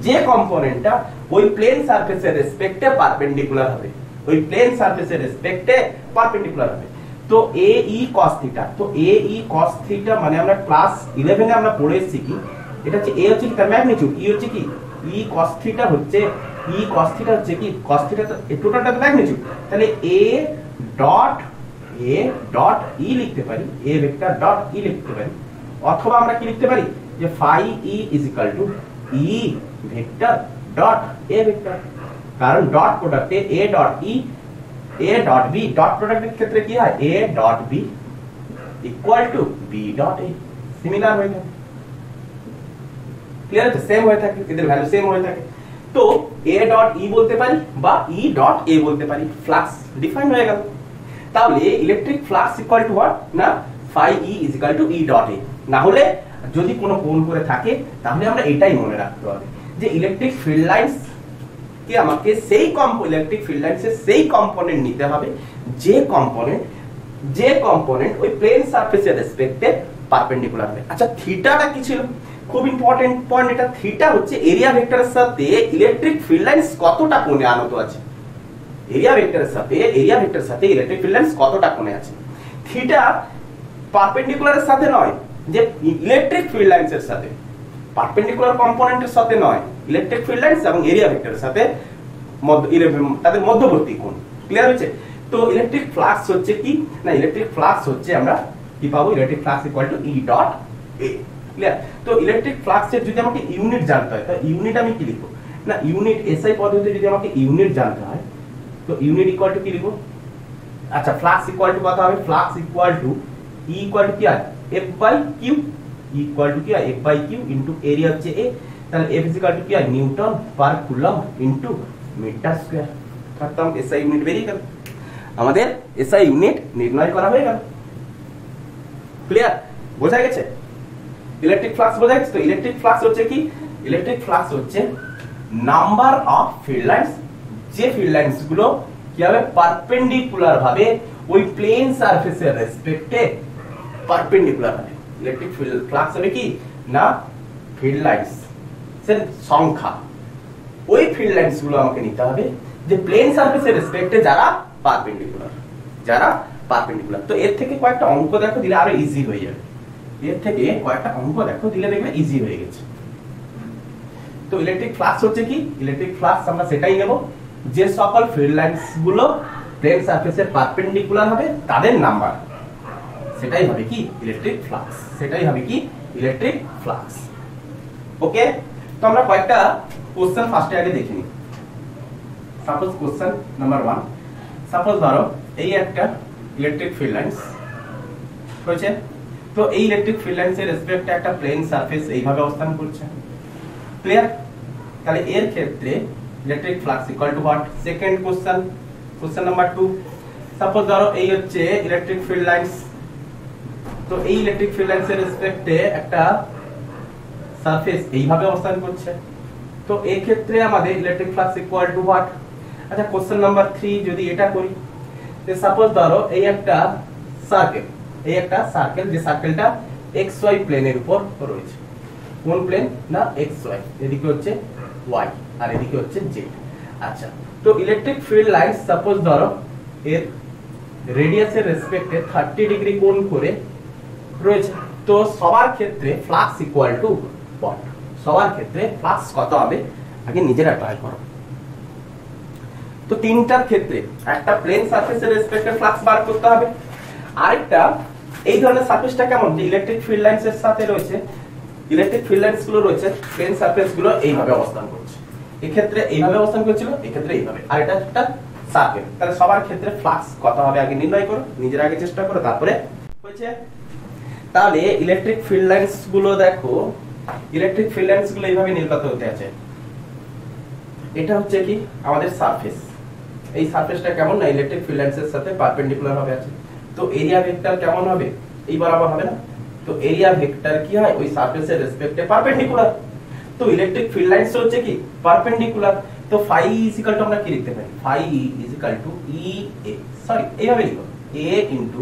যে কম্পোনেন্টটা ওই প্লেন সারফেসের রেসপেক্টে পারপেন্ডিকুলার হবে, ওই প্লেন সারফেসের রেসপেক্টে পারপেন্ডিকুলার হবে। তো এ ই cos থিটা, তো এ ই cos থিটা মানে আমরা ক্লাস 11 এ আমরা পড়ে এসেছি কি, এটা হচ্ছে এ হচ্ছে কি তার ম্যাগনিটিউড, ই হচ্ছে কি ই cos থিটা হচ্ছে, ই cos থিটা হচ্ছে কি cos থিটা, তো এই টোটালটা তো ম্যাগনিটিউড, তাহলে এ ডট ই লিখতে পারি, এ ভেক্টর ডট ই লিখতে পারি, অথবা আমরা কি লিখতে পারি যে phi E is equal to E vector dot A vector, কারণ ডট প্রোডাক্টে A dot E A dot B, dot প্রোডাক্টের ক্ষেত্রে কি হয় A dot B equal to B dot A, similar হয়ে থাকে, ক্লিয়ার আছে, সেম হয়ে থাকে, এদের ভ্যালু সেম হয়ে থাকে। তো এ ডট ই বলতে পারি বা ই ডট এ বলতে পারি, ফ্লাক্স ডিফাইন হয়ে গেল। তাহলে electric flux equal to what না phi E is equal to E dot A. না হলে যদি কোনো কোণ করে থাকে তাহলে আমরা এটাই মনে রাখতে হবে যে ইলেকট্রিক ফিল্ড লাইন্স কে আমাকে সেই ইলেকট্রিক ফিল্ড লাইন্সের সেই কম্পোনেন্ট নিতে হবে যে কম্পোনেন্ট ওই প্লেন সারফেসের রেসপেক্টে পারপেন্ডিকুলার হবে। আচ্ছা থিটাটা কি ছিল, খুব ইম্পর্টেন্ট পয়েন্ট এটা, থিটা হচ্ছে এরিয়া ভেক্টরের সাথে ইলেকট্রিক ফিল্ড লাইন্স কতটা কোণে আনত আছে, এরিয়া ভেক্টরের সাথে ইলেকট্রিক ফিল্ড লাইন্স কতটা কোণে আছে। থিটা পারপেন্ডিকুলারের সাথে নয়, যে ইলেকট্রিক ফিল্ড লাইন্সের সাথে, পারপেন্ডিকুলার কম্পোনেন্টের সাথে নয়, ইলেকট্রিক ফিল্ড লাইন্স এবং এরিয়া ভেক্টরের সাথে তাদের মধ্যবর্তী কোণ, ক্লিয়ার হচ্ছে। তো ইলেকট্রিক ফ্লাক্স হচ্ছে কি না, ইলেকট্রিক ফ্লাক্স হচ্ছে আমরা কি পাবো, electric flux equal to E dot A, clear. তো ইলেকট্রিক ফ্লাক্সের যদি আমাকে ইউনিট জানতে হয়, তাহলে ইউনিট আমি কি লিখবো না, ইউনিট এসআই পদ্ধতিতে যদি আমাকে ইউনিট জানতে হয় তো ইউনিট ইকুয়াল টু কি লিখবো, আচ্ছা ফ্লাক্স ইকুয়াল টু কত হবে, flux equal to E equal to কি হয় F by Q, equal to কি হয় F by Q into area হচ্ছে এ, তাহলে এফ ইজ ইকুয়াল টু কি হয় newton per coulomb into metre square, খতম, এসআই ইউনিট বেরিয়ে গেল, আমাদের এসআই ইউনিট নির্ণয় করা হয়ে গেল, ক্লিয়ার, বোঝা গেছে ইলেকট্রিক ফ্লাক্স বোঝা গেছে। তো ইলেকট্রিক ফ্লাক্স হচ্ছে কি, ইলেকট্রিক ফ্লাক্স হচ্ছে নাম্বার অফ ফিল্ড লাইন্স, যে ফিল্ড লাইন্স গুলো কি হবে পারপেন্ডিকুলার ভাবে ওই প্লেন সারফেসের রেসপেক্টে পারপেন্ডিকুলার হবে। ইলেকট্রিক ফ্লাক্স হবে কি না ফিল্ড লাইন্স এর সংখ্যা, ওই ফিল্ড লাইন্স গুলো আমাকে নিতে হবে যে প্লেন সারফেসের রেসপেক্টে যারা পারপেন্ডিকুলার, তো এর থেকে কয়েকটা অঙ্ক দেখো দিলে আরো ইজি হয়ে যাবে, এর থেকে কয়েকটা অঙ্ক দেখো দিলে দেখবে ইজি হয়ে গেছে। তো ইলেকট্রিক ফ্লাক্স হচ্ছে কি, ইলেকট্রিক ফ্লাক্স আমরা সেটাই নেব যে সকল ফিল্ড লাইন্স গুলো প্লেন সারফেসের পারপেন্ডিকুলার হবে তাদের নাম্বার, সেটাই হবে কি ইলেকট্রিক ফ্লাক্স, সেটাই হবে কি ইলেকট্রিক ফ্লাক্স। ওকে, তো আমরা কয়েকটা কোশ্চেন ফার্স্টে আগে দেখে নিই। সাপোজ কোশ্চেন নাম্বার 1, সাপোজ ধরো এই একটা ইলেকট্রিক ফিল্ড লাইন্স হয়েছে, তো এই ইলেকট্রিক ফিল্ড লাইন্সের রেসপেক্টে একটা প্লেন সারফেস এইভাবে অবস্থান করছে, ক্লিয়ার। তাহলে এর ক্ষেত্রে electric flux equal to what, second question number 2, suppose ধরো এই হচ্ছে ইলেকট্রিক ফিল্ড লাইন্স, তো এই ইলেকট্রিক ফিল্ড লাইন্সের রেসপেক্টে একটা সারফেস এইভাবে অবস্থান করছে, তো এই ক্ষেত্রে আমাদের electric flux equal to what. আচ্ছা কোশ্চেন নাম্বার 3 যদি এটা করি, যে সাপোজ ধরো এই একটা সার্কেল, যে সার্কেলটা এক্স ওয়াই প্লেনের উপর রয়েছে, কোন প্লেন না এক্স ওয়াই, এদিকে হচ্ছে ওয়াই আর এদিকে হচ্ছে জেড। আচ্ছা তো ইলেকট্রিক ফিল্ড লাইন সাপোজ ধরো এর রেডিয়াসের রেসপেক্টে 30 ডিগ্রি কোণ করে রয়েছে, তো সবার ক্ষেত্রে ফ্লাক্স ইকুয়াল টু হোয়াট, সবার ক্ষেত্রে ফ্লাক্স কত হবে আগে নিজেরা ট্রাই করো। তো তিনটার ক্ষেত্রে একটা প্লেন সারফেসের রেসপেক্টে ফ্লাক্স বার করতে হবে, আরেকটা এই ধরনের সারফেসটা কেমন যে ইলেকট্রিক ফিল্ড লাইন্স এর সাথে রয়েছে, ইলেকট্রিক ফিল্ড লাইন্স গুলো রয়েছে, প্লেন সারফেস গুলো এইভাবে অবস্থান করছে, এই ক্ষেত্রে এইভাবে অবস্থান করছিল, এই ক্ষেত্রে এইভাবে, আর এটা একটা সার্কেল। তাহলে সবার ক্ষেত্রে ফ্লাক্স কত হবে আগে নির্ণয় করো, নিজের আগে চেষ্টা করো, তারপরে হয়েছে। তাহলে ইলেকট্রিক ফিল্ড লাইন্স গুলো দেখো, ইলেকট্রিক ফিল্ড লাইন্স গুলো এইভাবে নির্গত হতে আছে, এটা হচ্ছে কি আমাদের সারফেস, এই সারফেসটা কেমন না ইলেকট্রিক ফিল্ড লাইন্স এর সাথে পারপেন্ডিকুলার হবে আছে, তো এরিয়া ভেক্টর কেমন হবে এই বরাবর হবে না, তো এরিয়া ভেক্টর কি হয় ওই সারফেসের রেসপেক্টে পারপেন্ডিকুলার, তো ইলেকট্রিক ফিল্ড লাইন্স হচ্ছে কি পারপেন্ডিকুলার, তো ফাই ইকুয়াল টু আমরা কি লিখতে পারি, phi equal to E A, sorry এইভাবে লিখো এ ইনটু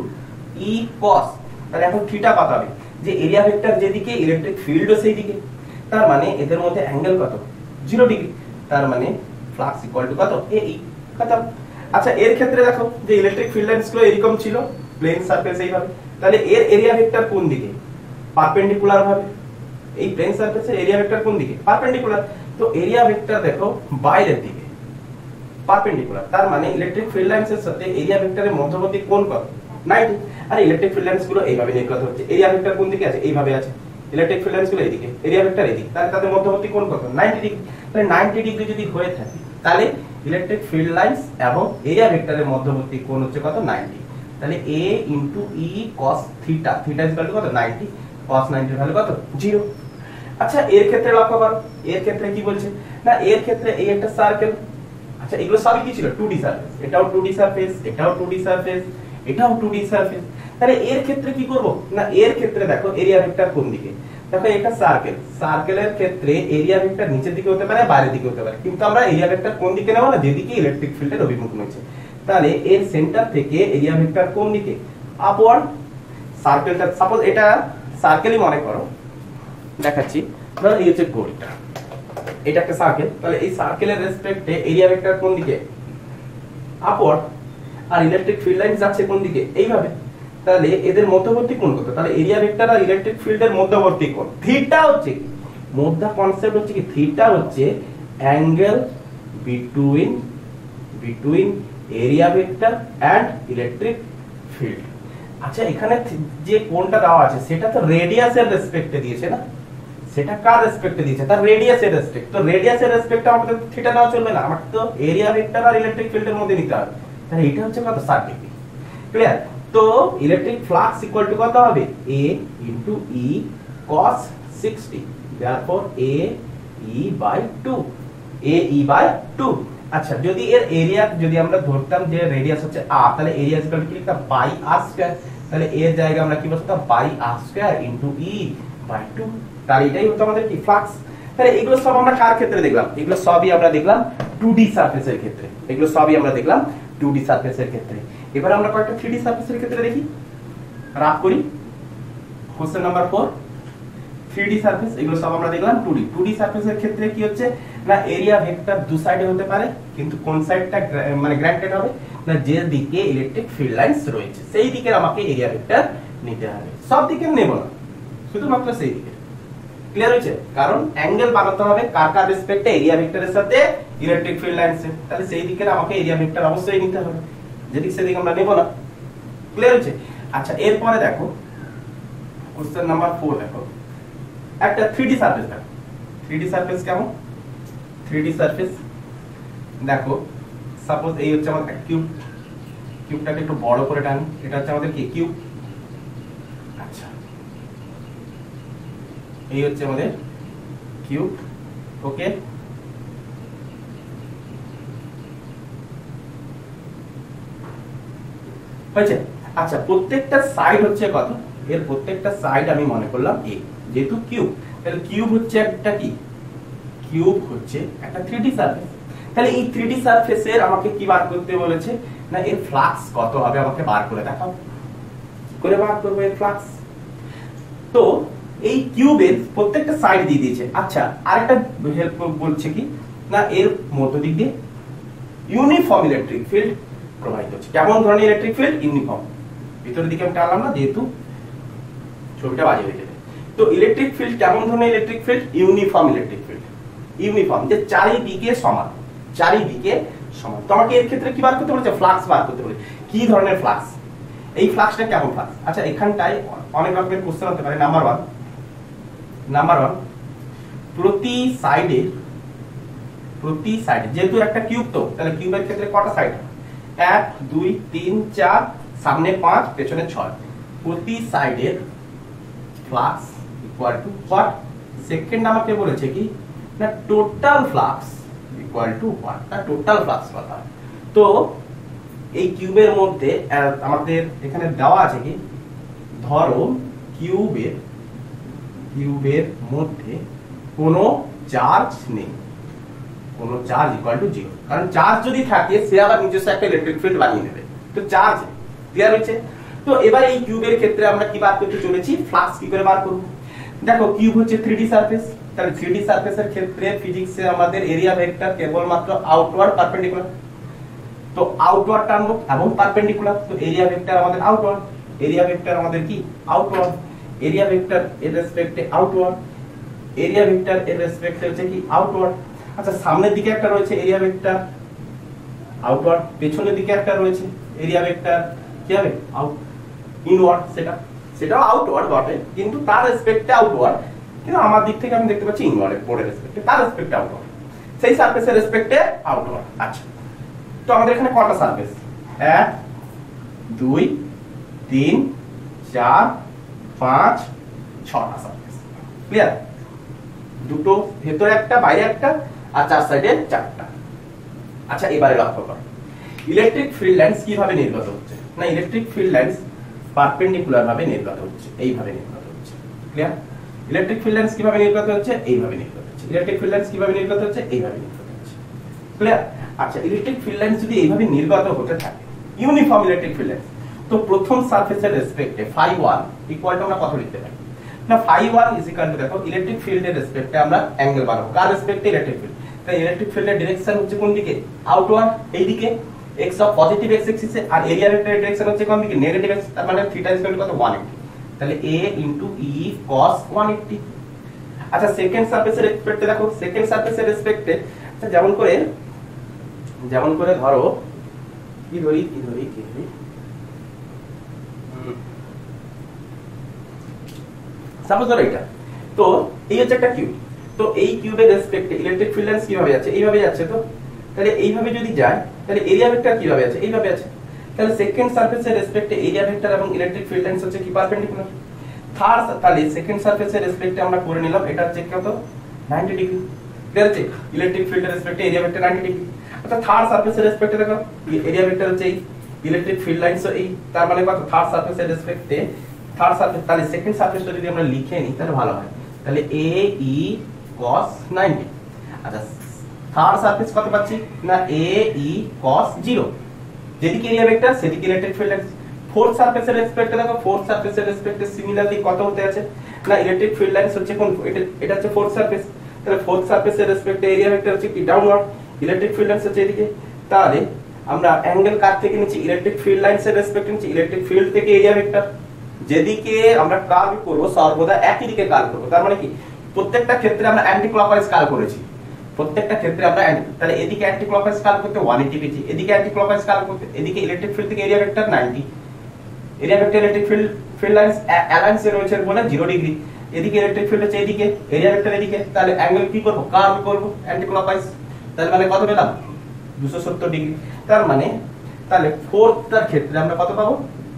ই cos, তাহলে এখন থিটা কত হবে, যে এরিয়া ভেক্টর যেদিকে ইলেকট্রিক ফিল্ডও সেই দিকে, তার মানে এদের মধ্যে অ্যাঙ্গেল কত 0 ডিগ্রি, তার মানে ফ্লাক্স ইকুয়াল টু কত এই খতম। আচ্ছা এর ক্ষেত্রে দেখো যে ইলেকট্রিক ফিল্ড লাইনস গুলো এরকম ছিল প্লেন সারফেস এইভাবে, তাহলে এর এরিয়া ভেক্টর কোন দিকে? পারপেন্ডিকুলার ভাবে। এই প্লেন সারফেসের এরিয়া ভেক্টর কোন দিকে? পারপেন্ডিকুলার। তো এরিয়া ভেক্টর দেখো বাইরের দিকে পারপেন্ডিকুলার, তার মানে ইলেকট্রিক ফিল্ড লাইনস এর সাথে এরিয়া ভেক্টরের মধ্যবর্তী কোণ কত? 90। আর ইলেকট্রিক ফিল্ড লাইনস গুলো এইভাবে নির্গত হচ্ছে, এরিয়া ভেক্টর কোন দিকে আছে? এইভাবে আছে। ইলেকট্রিক ফিল্ড লাইনস গুলো এইদিকে, এরিয়া ভেক্টর এইদিকে, তাহলে তাদের মধ্যবর্তী কোণ কত? 90 ডিগ্রি। তাহলে 90 ডিগ্রি যদি হয়ে থাকে তাহলে ইলেকট্রিক ফিল্ড লাইনস এবং এরিয়া ভেক্টরের মধ্যবর্তী কোণ হচ্ছে কত? 90। তাহলে a * e cos theta, theta is equal to কত? 90, cos 90 এর ভ্যালু কত? 0। আচ্ছা এর ক্ষেত্রে লক্ষ্য করো, এর ক্ষেত্রে কি বলছে না, এর ক্ষেত্রে এই একটা সার্কেল। আচ্ছা এগুলো সবই কি ছিল? 2D সারফেস, এটাও 2D সারফেস, এটাও 2D সারফেস, এটাও 2D সারফেস। তাহলে এর ক্ষেত্রে কি করব না, এর ক্ষেত্রে দেখো এরিয়া ভেক্টর কোন দিকে? দেখো এটা সার্কেল, সার্কেলের ক্ষেত্রে এরিয়া ভেক্টর নিচের দিকে হতে পারে, বাইরের দিকে হতে পারে, কিন্তু আমরা এরিয়া ভেক্টর কোন দিকে নেব না? যেদিকে ইলেকট্রিক ফিল্ডের অভিমুখ হচ্ছে। তাহলে এর সেন্টার থেকে এরিয়া ভেক্টর কোন দিকে? আপওয়ার্ড। সার্কেলটা সাপোজ এটা সার্কেলই মনে করো, দেখাচ্ছি। ধরো এই হচ্ছে গোলটা, এটা একটা সার্কেল, তাহলে এই সার্কেলের রেসপেক্টে এরিয়া ভেক্টর কোন দিকে? আপওয়ার্ড। আর ইলেকট্রিক ফিল্ড লাইন যাচ্ছে কোন দিকে? এইভাবে। তাহলে এদের মধ্যবর্তী কোণ কত? তাহলে এরিয়া ভেক্টর আর ইলেকট্রিক ফিল্ডের মধ্যবর্তী কোণ থিটা হচ্ছে কি? মধ্যা কনসেপ্ট হচ্ছে কি? থিটা হচ্ছে angle between area vector and electric field. আচ্ছা এখানে যে কোণটা দেওয়া আছে সেটা তো রেডিয়াসের রেসপেক্টে দিয়েছে না? সেটা কার রেসপেক্টে দিয়েছে? তার রেডিয়াসের রেসপেক্ট। তো রেডিয়াসের রেসপেক্টে আমাদের থিটা দেওয়া চলবে না, আমাকে তো এরিয়া ভেক্টর আর ইলেকট্রিক ফিল্ডের মধ্যে নিতে হবে। তাহলে এটা হচ্ছে কত? 60 ডিগ্রি। ক্লিয়ার? তো ইলেকট্রিক ফ্লাক্স ইকুয়াল টু কত হবে? a * e cos 60, therefore a e/2। আচ্ছা যদি এর এরিয়া যদি আমরা ধরতাম যে রেডিয়াস হচ্ছে r, তাহলে এরিয়া ইকুয়াল টু কি লিখতাম? By r²। তাহলে এর জায়গায় আমরা কি বলতাম? By r² * e/2। তাহলে এটাই হচ্ছে আমাদের কি? ফ্লাক্স। তাহলে এগুলো সব আমরা কার ক্ষেত্রে দেখলাম? এগুলো সবই আমরা দেখলাম 2D সারফেসের ক্ষেত্রে। এগুলো সবই আমরা দেখলাম 2D সারফেসের ক্ষেত্রে। এবার আমরা কয়েকটা 3D সারফেসের ক্ষেত্রে দেখি, রাফ করি। Question number 4, 3D surface. এগুলো সব আমরা দেখলাম 2D। 2D সারফেসের ক্ষেত্রে কি হচ্ছে না, এরিয়া ভেক্টর দু সাইডে হতে পারে, কিন্তু কোন সাইডটা মানে গ্র্যান্টেড হবে না, যে দিকে ইলেকট্রিক ফিল্ড লাইনস রয়েছে সেই দিকে আমাকে এরিয়া ভেক্টর নিতে হবে। সব দিকে নেব না, শুধুমাত্র সেই দিকে। ক্লিয়ার হয়েছে? কারণ অ্যাঙ্গেল বানাতে হবে কার কার রেসপেক্টে? এরিয়া ভেক্টরের সাথে ইলেকট্রিক ফিল্ড লাইনসের। তাহলে সেই দিকে আমাকে এরিয়া ভেক্টর অবশ্যই নিতে হবে, যেদিক সেদিক আমরা নেব না। ক্লিয়ার হয়েছে? আচ্ছা এরপরে দেখো কোশ্চেন নাম্বার 4 দেখো, একটা 3D সারফেস দেখো। 3D সারফেস কেমন? 3D সারফেস দেখো, সাপোজ এই হচ্ছে আমাদের কিউব, কিউবটাকে একটু বড় করে টানি, এটা হচ্ছে আমাদের কি? কিউব। আচ্ছা এই হচ্ছে আমাদের কিউব। ওকে, হয়েছে? আচ্ছা প্রত্যেকটা সাইড হচ্ছে কত? এর প্রত্যেকটা সাইড আমি মনে করলাম a, যেহেতু কিউব। তাহলে কিউব হচ্ছে একটা কি? কিউব হচ্ছে একটা 3D সারফেস। তাহলে এই 3D সারফেসের আমাকে কি বার করতে বলেছে না, এর ফ্লাক্স কত হবে আমাকে বার করে দেখাও। কি করে বার করব এর ফ্লাক্স? তো এই কিউবের প্রত্যেকটা সাইড দিয়ে দিয়েছে। আচ্ছা আরেকটা হেল্প বলছে কি না, এর মধ্য দিক দিয়ে ইউনিফর্ম ইলেকট্রিক ফিল্ড প্রবাহিত হচ্ছে। কেমন ধরনের ইলেকট্রিক ফিল্ড? ইউনিফর্ম। ভিতরের দিকে আমি টানলাম না, যেহেতু ছবিটা বাজে হয়ে যাবে। তো ইলেকট্রিক ফিল্ড কেমন ধরনের electric field? Uniform electric field. Uniform, যে চারিদিকে সমান, চারিদিকে সমান। তো আমাকে এর ক্ষেত্রে কি বার করতে বলেছে? ফ্লাক্স বার করতে বলেছে। কি ধরনের ফ্লাক্স? এই ফ্লাক্সটা কেমন ফ্লাক্স? আচ্ছা এখানটায় অনেক রকমের কোশ্চেন হতে পারে। নাম্বার 1, প্রতি সাইডে যেহেতু একটা কিউব, তো তাহলে কিউবের ক্ষেত্রে কটা সাইড? 1 2 3 4, সামনে 5 পেছনে 6। প্রতি সাইডের flux equal to what? Second আমাকে বলেছে কি না, total flux equal to what? না টোটাল ফ্লাক্স কত? তো এই কিউবের মধ্যে আমাদের এখানে দেওয়া আছে কি, ধরো কিউবের মধ্যে কোনো চার্জ নেই, কোনো চার্জ ইকুয়াল টু 0। কারণ চার্জ যদি থাকে সে আবার নিজস্ব একটা ইলেকট্রিক ফিল্ড বানিয়ে নেবে। তো চার্জ ক্লিয়ার হয়েছে? তো এবার এই কিউবের ক্ষেত্রে আমরা কি বার করতে চলেছি? ফ্লাক্স কি করে বার করব? দেখো কিউব হচ্ছে 3D সারফেস, তাহলে 3D সারফেসের ক্ষেত্রে ফিজিক্সে আমাদের এরিয়া ভেক্টর কেবলমাত্র আউটওয়ার্ড পারপেন্ডিকুলার। তো আউটওয়ার্ড টানবো এবং পারপেন্ডিকুলার, তো এরিয়া ভেক্টর আমাদের আউটওয়ার্ড, এরিয়া ভেক্টর আমাদের কি আউটওয়ার্ড, এরিয়া ভেক্টর এর রেসপেক্টে আউটওয়ার্ড, এরিয়া ভেক্টর এর রেসপেক্টে হচ্ছে কি আউটওয়ার্ড। আচ্ছা সামনের দিকে একটা রয়েছে এরিয়া ভেক্টর আউটওয়ার্ড, পেছনের দিকে একটা রয়েছে এরিয়া ভেক্টর কি হবে আউট ইনওয়ার্ড, সেটাও আউটওয়ার্ড বটে কিন্তু তার রেসপেক্টে আউটওয়ার্ড, কিন্তু আমার দিক থেকে আমি দেখতে পাচ্ছি ইনওয়ার্ড বোর্ডের রেসপেক্টে, তার রেসপেক্টে আউটওয়ার্ড, সেই সারফেসের রেসপেক্টে আউটওয়ার্ড। আচ্ছা তো আমাদের এখানে কটা সারফেস, 1 2 3 4 5 6টা সারফেস, ক্লিয়ার? দুটো ভেতরে একটা বাইরে একটা আর চার সাইডে 4টা। আচ্ছা এবারে লক্ষ্য করো ইলেকট্রিক ফিল্ড লাইনস কিভাবে নির্গত হচ্ছে, না ইলেকট্রিক ফিল্ড লাইনস পারপেন্ডিকুলার ভাবে নির্গত হচ্ছে, এইভাবে নির্গত হচ্ছে, ক্লিয়ার? ইলেকট্রিক ফিল্ড লাইনস কিভাবে নির্গত হচ্ছে, এইভাবে নির্গত হচ্ছে। ইলেকট্রিক ফিল্ড লাইনস কিভাবে নির্গত হচ্ছে, এইভাবে নির্গত হচ্ছে, ক্লিয়ার? আচ্ছা ইলেকট্রিক ফিল্ড লাইনস যদি এইভাবে নির্গত হতে থাকে, ইউনিফর্ম ইলেকট্রিক ফিল্ড লাইনস, তো প্রথম সারফেসের রেসপেক্টে φ1 ইকুয়াল টু আমরা কত লিখতে পারি, না φ1 ইজ ইকুয়াল টু, দেখো ইলেকট্রিক ফিল্ডের রেসপেক্টে আমরা অ্যাঙ্গেল বানাবো, কার রেসপেক্টে ইলেকট্রিক ফিল্ড, তাই ইলেকট্রিক ফিল্ডের ডাইরেকশন হচ্ছে কোন দিকে আউটওয়ার্ড, এইদিকে x অফ পজিটিভ x এক্সিসে, আর এরিয়া ভেক্টরের ডাইরেকশন হচ্ছে কোন দিকে নেগেটিভ x, তার মানে থিটা ইজ ইকুয়াল টু কত 180, তাহলে a * e cos 180। আচ্ছা সেকেন্ড সারফেসের রেসপেক্টে দেখো, সেকেন্ড সারফেসের রেসপেক্টে আচ্ছা যেমন করে ধরো কি ধরি সাপোজ ধরো এটা, তো এই হচ্ছে একটা কিউব, তো এই কিউবের রেসপেক্টে ইলেকট্রিক ফিল্ড লাইনস কিভাবে যাচ্ছে, এইভাবে যাচ্ছে, তো তাহলে এইভাবে যদি যায় তাহলে এরিয়া ভেক্টর কিভাবে আছে, এইভাবে আছে, তাহলে সেকেন্ড সারফেসের রেসপেক্টে এরিয়া ভেক্টর এবং ইলেকট্রিক ফিল্ড লাইনস হচ্ছে কি পারপেন্ডিকুলার। থার্ড তাহলে সেকেন্ড সারফেসের রেসপেক্টে আমরা করে নিলাম এটা হচ্ছে কত 90 ডিগ্রি, ক্লিয়ার আছে? ইলেকট্রিক ফিল্ডের রেসপেক্টে এরিয়া ভেক্টর 90 ডিগ্রি। আচ্ছা থার্ড সারফেসের রেসপেক্টে দেখো এরিয়া ভেক্টর হচ্ছে এই, ইলেকট্রিক ফিল্ড লাইনস এই, তার মানে কত থার্ড সারফেসের রেসপেক্টে থার্ড সারফেস, তাহলে সেকেন্ড সারফেসটা যদি আমরা লিখে নিই তাহলে ভালো হয়, তাহলে a e cos 90। আচ্ছা থার্ড সারফেস কত পাচ্ছি, না a e cos 0, যেদিকে এরিয়া ভেক্টর সেদিকে ইলেকট্রিক ফিল্ড লাইনস। ফোর্থ সারফেসের রেসপেক্টে দেখো, ফোর্থ সারফেসের রেসপেক্টে সিমিলারলি কত হতে আছে, না ইলেকট্রিক ফিল্ড লাইনস হচ্ছে কোন, এটা হচ্ছে ফোর্থ সারফেস, তাহলে ফোর্থ সারফেসের রেসপেক্টে এরিয়া ভেক্টর হচ্ছে কি ডাউনওয়ার্ড, ইলেকট্রিক ফিল্ড লাইনস হচ্ছে এদিকে, তাহলে আমরা অ্যাঙ্গেল কার থেকে নিচ্ছি, ইলেকট্রিক ফিল্ড লাইনসের রেসপেক্টে নিচ্ছি ইলেকট্রিক ফিল্ড থেকে এরিয়া ভেক্টর, যেদিকে আমরা কার্ভ করব সর্বদা একই দিকে কার্ভ করব, তার মানে কি প্রত্যেকটা ক্ষেত্রে আমরা অ্যান্টি ক্লকওয়াইজ কার্ভ করেছি, প্রত্যেকটা ক্ষেত্রে আমরা তাহলে এদিকে অ্যান্টি ক্লকওয়াইজ কার্ভ করতে 180 পেয়েছি, এদিকে অ্যান্টি ক্লকওয়াইজ কার্ভ করতে, এদিকে ইলেকট্রিক ফিল্ড থেকে area vector 90, area vector electric field lines অ্যালাইন্সে রয়েছে বলে 0 ডিগ্রি, এদিকে ইলেকট্রিক ফিল্ড হচ্ছে এদিকে, এরিয়া ভেক্টর এদিকে, তাহলে অ্যাঙ্গেল কি করব, কার্ভ করব অ্যান্টি ক্লকওয়াইজ, তাহলে মানে কত পেলাম 270 ডিগ্রি। তার মানে তাহলে ফোর্থটার ক্ষেত্রে আমরা কত পাবো,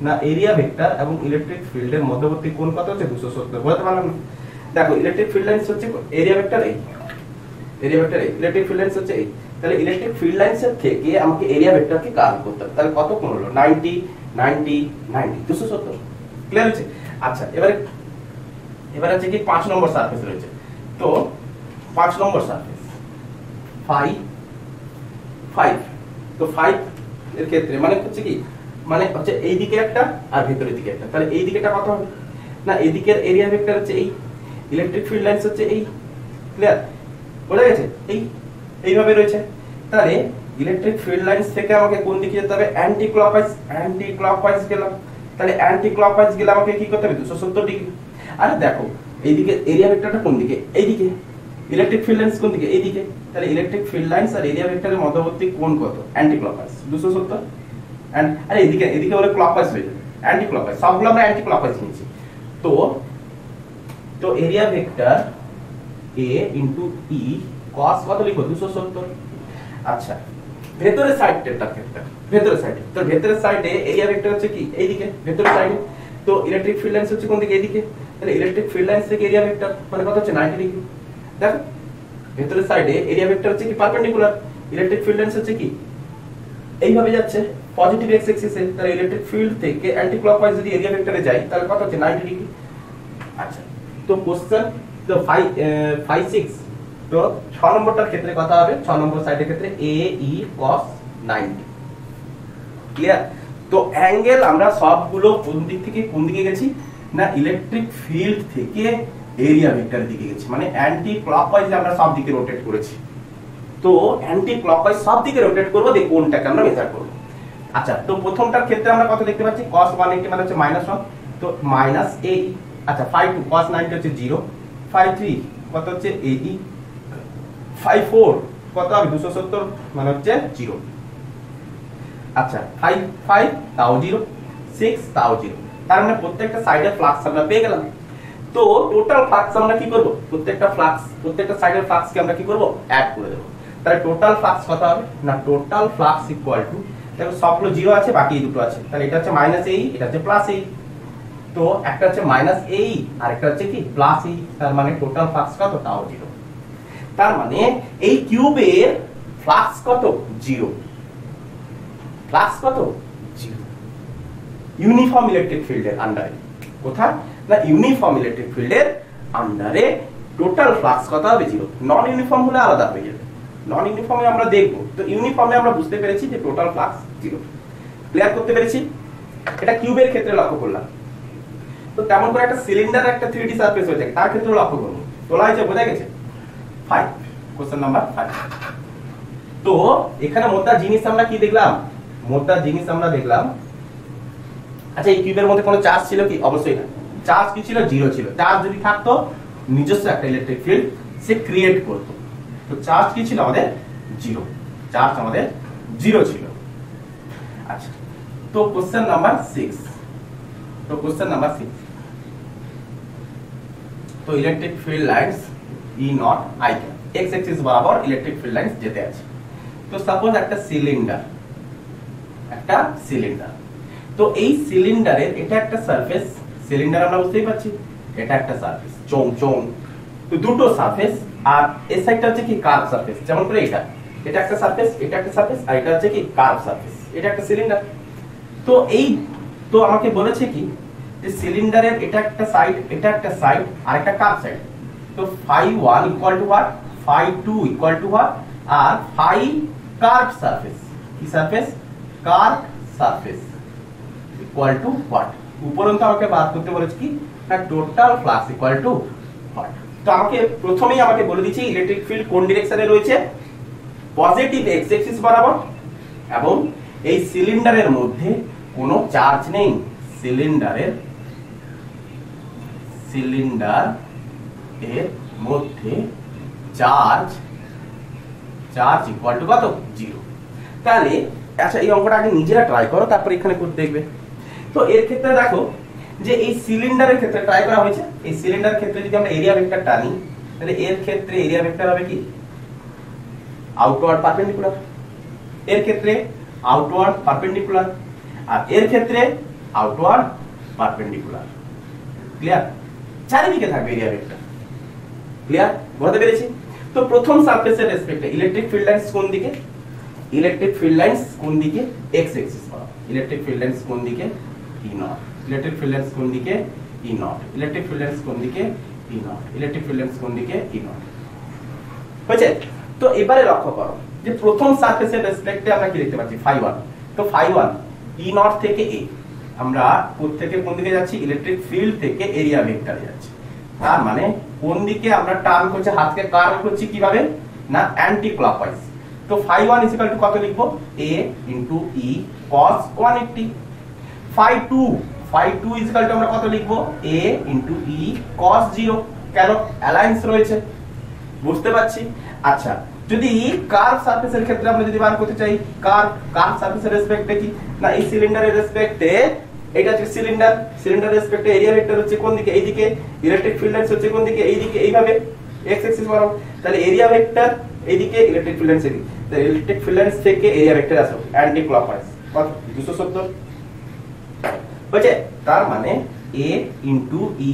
না এরিয়া ভেক্টর এবং ইলেকট্রিক ফিল্ডের মধ্যবর্তী কোণ কত হচ্ছে 270, বলতে পারলাম না। দেখো ইলেকট্রিক ফিল্ড লাইনস হচ্ছে এরিয়া ভেক্টর এই, এরিয়া ভেক্টর এই, ইলেকট্রিক ফিল্ড লাইনস হচ্ছে এই, তাহলে ইলেকট্রিক ফিল্ড লাইনসের থেকে আমাকে এরিয়া ভেক্টরকে কার্ভ করতে হবে, তাহলে কত কোণ হলো 90 90 90 270, ক্লিয়ার হচ্ছে? আচ্ছা এবারে হচ্ছে কি 5 নম্বর সারফেস রয়েছে, তো 5 নম্বর সারফেস 5 তো 5 এর ক্ষেত্রে মানে হচ্ছে কি, মানে হচ্ছে এই দিকে একটা আর ভিতরের দিকে একটা, তাহলে এই দিকেটা কত হবে, না এদিকের এরিয়া ভেক্টর হচ্ছে এই, ইলেকট্রিক ফিল্ড লাইনস হচ্ছে এই, ক্লিয়ার বোঝা গেছে? এইভাবে রয়েছে, তাহলে ইলেকট্রিক ফিল্ড লাইনস থেকে আমাকে কোন দিকে যেতে হবে, অ্যান্টি ক্লকওয়াইজ গেলাম, তাহলে অ্যান্টি ক্লকওয়াইজ গেলে আমাকে কি করতে হবে 270 ডিগ্রি। আরে দেখো এইদিকে এরিয়া ভেক্টরটা কোন দিকে, এইদিকে, ইলেকট্রিক ফিল্ড লাইনস কোন দিকে, এইদিকে, তাহলে ইলেকট্রিক ফিল্ড লাইনস আর এরিয়া ভেক্টরের মধ্যবর্তী কোণ কত, অ্যান্টি ক্লকওয়াইজ 270, আরে এদিকে ওরা ক্লকওয়াইজ হয়ে যাবে, অ্যান্টি ক্লকওয়াইজ, সবগুলো আমরা অ্যান্টি ক্লকওয়াইজ নিয়েছি। তো area vector a * e cos কত লিখো 270। আচ্ছা ভেতরের সাইডটা ক্ষেত্রে, ভেতরের সাইডে, তো ভেতরের সাইডে এরিয়া ভেক্টর হচ্ছে কি এইদিকে ভেতরের সাইডে, তো ইলেকট্রিক ফিল্ড লাইনস হচ্ছে কোন দিকে, এইদিকে, তাহলে ইলেকট্রিক ফিল্ড লাইনস থেকে এরিয়া ভেক্টর মানে কত হচ্ছে 90 ডিগ্রি। দেখো ভেতরের সাইডে এরিয়া ভেক্টর হচ্ছে কি পারপেন্ডিকুলার, ইলেকট্রিক ফিল্ড লাইনস হচ্ছে কি এইভাবে যাচ্ছে পজিটিভ x এক্সিসে, তাহলে ইলেকট্রিক ফিল্ড থেকে অ্যান্টি ক্লকওয়াইজ যদি এরিয়া ভেক্টরে যাই তাহলে কত হচ্ছে 90 ডিগ্রি। আচ্ছা তো কোশ্চেন তো 5 6, তো 6 নম্বরটার ক্ষেত্রে কথা হবে, 6 নম্বর সাইডের ক্ষেত্রে a e cos 90, ক্লিয়ার? তো অ্যাঙ্গেল আমরা সবগুলো কোন দিক থেকে কোন দিকে গেছি, না ইলেকট্রিক ফিল্ড থেকে এরিয়া ভেক্টরের দিকে গেছে, মানে অ্যান্টি ক্লকওয়াইজ আমরা সব দিকে রোটেট করেছি। তো অ্যান্টি ক্লকওয়াইজ সব দিকে রোটেট করব, দিয়ে কোনটাকে আমরা মেজার করব। আচ্ছা, তো প্রথমটার ক্ষেত্রে আমরা কত দেখতে পাচ্ছি, cos 180 মানে হচ্ছে -1, তো মাইনাস AE। আচ্ছা, 52 cos 90 হচ্ছে 0, 53 কত হচ্ছে AE, 54 কত হবে 270 মানে হচ্ছে 0। আচ্ছা, 5 তাও 0, 6 তাও 0, তার মানে প্রত্যেকটা সাইডের ফ্লাক্স আমরা পেয়ে গেলাম। তো টোটাল ফ্লাক্স আমরা কি করব, প্রত্যেকটা সাইডের ফ্লাক্সকে আমরা কি করব, অ্যাড করে দেব। তাহলে টোটাল ফ্লাক্স কত হবে না, টোটাল ফ্লাক্স ইকুয়াল টু, দেখো সবগুলো 0 আছে, বাকি এই দুটো আছে, তাহলে এটা হচ্ছে -AE, এটা হচ্ছে +AE। তো একটা হচ্ছে -AE আর একটা হচ্ছে কি +AE, তার মানে টোটাল ফ্লাক্স কত, তাও 0। তার মানে এই কিউবের ফ্লাক্স কত, 0। ফ্লাক্স কত, 0। ইউনিফর্ম ইলেকট্রিক ফিল্ডের আন্ডারে, কোথায় না ইউনিফর্ম ইলেকট্রিক ফিল্ডের আন্ডারে টোটাল ফ্লাক্স কত হবে, 0। নন ইউনিফর্ম হলে আলাদা হয়ে যাবে, নন ইউনিফর্মে আমরা দেখব। তো ইউনিফর্মে আমরা বুঝতে পেরেছি যে টোটাল ফ্লাক্স 0, ক্লিয়ার করতে পেরেছি। এটা কিউবের ক্ষেত্রে লক্ষ্য করলাম। তো তেমন করে একটা সিলিন্ডার একটা 3D সারফেস হয়ে যায়, তার ক্ষেত্রে লক্ষ্য করব। তোলা হয়েছে, বোঝা গেছে। 5, কোশ্চেন নাম্বার 5। তো এখানে মোদ্দা জিনিস আমরা কি দেখলাম, মোদ্দা জিনিস আমরা দেখলাম, আচ্ছা এই কিউবের মধ্যে কোনো চার্জ ছিল কি, অবশ্যই না। চার্জ কি ছিল, 0 ছিল। চার্জ যদি থাকতো নিজস্ব একটা ইলেকট্রিক ফিল্ড সে ক্রিয়েট করতো। তো চার্জ কি ছিল আমাদের, 0, চার্জ আমাদের 0 ছিল। আচ্ছা, তো কোশ্চেন নাম্বার 6, তো electric field lines E naught I cap, x axis বরাবর ইলেকট্রিক ফিল্ড লাইন্স যেতে আছে। তো সাপোজ একটা সিলিন্ডার, তো এই সিলিন্ডারের এটা একটা সারফেস, সিলিন্ডার আমরা বুঝতেই পারছি, এটা একটা সারফেস চোং। তো দুটো সারফেস, আর এই সাইডটা হচ্ছে কি কার্ভ সারফেস, যেমন করে এটা একটা সারফেস, এটা একটা সারফেস, আর এটা হচ্ছে কি কার্ভ সারফেস, এটা একটা সিলিন্ডার। তো তো আমাকে বলেছে কি যে সিলিন্ডারের এটা একটা সাইড, এটা একটা সাইড, আর একটা কার্ভ সাইড। তো φ1 equal to what, φ2 equal to what, আর ফাই কার্ভ সারফেস, কি surface, curve surface equal to what. উপরন্তু আমাকে বার করতে বলেছে কি না total flux equal to what. তো প্রথমেই আমাকে বলে দিচ্ছি ইলেকট্রিক ফিল্ড কোন ডিরেকশনে রয়েছে, পজিটিভ x অ্যাক্সিস বরাবর, এবং এই সিলিন্ডারের মধ্যে কোনো চার্জ নেই। সিলিন্ডার এর মধ্যে চার্জ ইকুয়াল টু কত, 0। তাহলে আচ্ছা এই অঙ্কটা আগে নিজেরা ট্রাই করো, তারপর এখানে করে দেখবে। তো এর ক্ষেত্রে দেখো যে এই সিলিন্ডারের ক্ষেত্রে ট্রাই করা হয়েছে, এই সিলিন্ডার ক্ষেত্রে যদি আমরা এরিয়া ভেক্টর টানি, তাহলে এর ক্ষেত্রে এরিয়া ভেক্টর হবে কি আউটওয়ার্ড পারপেন্ডিকুলার, এর ক্ষেত্রে আউটওয়ার্ড পারপেন্ডিকুলার, আর এর ক্ষেত্রে আউটওয়ার্ড পারপেন্ডিকুলার। ক্লিয়ার, চারিদিকে থাকবে এরিয়া ভেক্টর। ক্লিয়ার, বুঝতে পেরেছি। তো প্রথম সারফেসের রেসপেক্টে ইলেকট্রিক ফিল্ড লাইন্স কোন দিকে, ইলেকট্রিক ফিল্ড লাইন্স কোন দিকে, x অ্যাক্সিস বরাবর। ইলেকট্রিক ফিল্ড লাইন্স কোন দিকে, E naught. Electric field lines কোন দিকে, E naught. Electric field lines কোন দিকে, E naught. Electric field lines কোন দিকে, E নট। হয়েছে। তো এবারে লক্ষ্য করো যে প্রথম সারফেসের রেসপেক্টে আমরা কি দেখতে পাচ্ছি, φ1। তো φ1 E নট থেকে A, আমরা কোথা থেকে কোন দিকে যাচ্ছি, ইলেকট্রিক ফিল্ড থেকে এরিয়া ভেক্টরে যাচ্ছি। তার মানে কোন দিকে আমরা টার্ন করছি, হাতকে কার্ভ করছি কিভাবে না অ্যান্টি ক্লকওয়াইজ। তো φ1 ইকুয়াল টু কত লিখবো, a into e cos 180। φ2 equal to আমরা কত লিখবো, a ইনটু e cos 0। কেন, অ্যালাইন্স রয়েছে, বুঝতে পারছি। আচ্ছা, যদি কার্ভ সারফেসের ক্ষেত্রে আমরা যদি বার করতে চাই, কার্ভ সারফেসের রেসপেক্টে কি না এই সিলিন্ডারের রেসপেক্টে, এটা হচ্ছে সিলিন্ডার রেসপেক্টে এরিয়া ভেক্টর হচ্ছে কোন দিকে, এইদিকে। ইলেকট্রিক ফিল্ড লাইন্স হচ্ছে কোন দিকে, এইদিকে, এইভাবে x অ্যাক্সিস বরাবর। তাহলে এরিয়া ভেক্টর এইদিকে, ইলেকট্রিক ফিল্ড লাইন্স এদিকে। তাহলে ইলেকট্রিক ফিল্ড লাইন্স থেকে এরিয়া ভেক্টর আসো অ্যান্টি ক্লকওয়াইজ, কত 270 হয়েছে। তার মানে a ইনটু e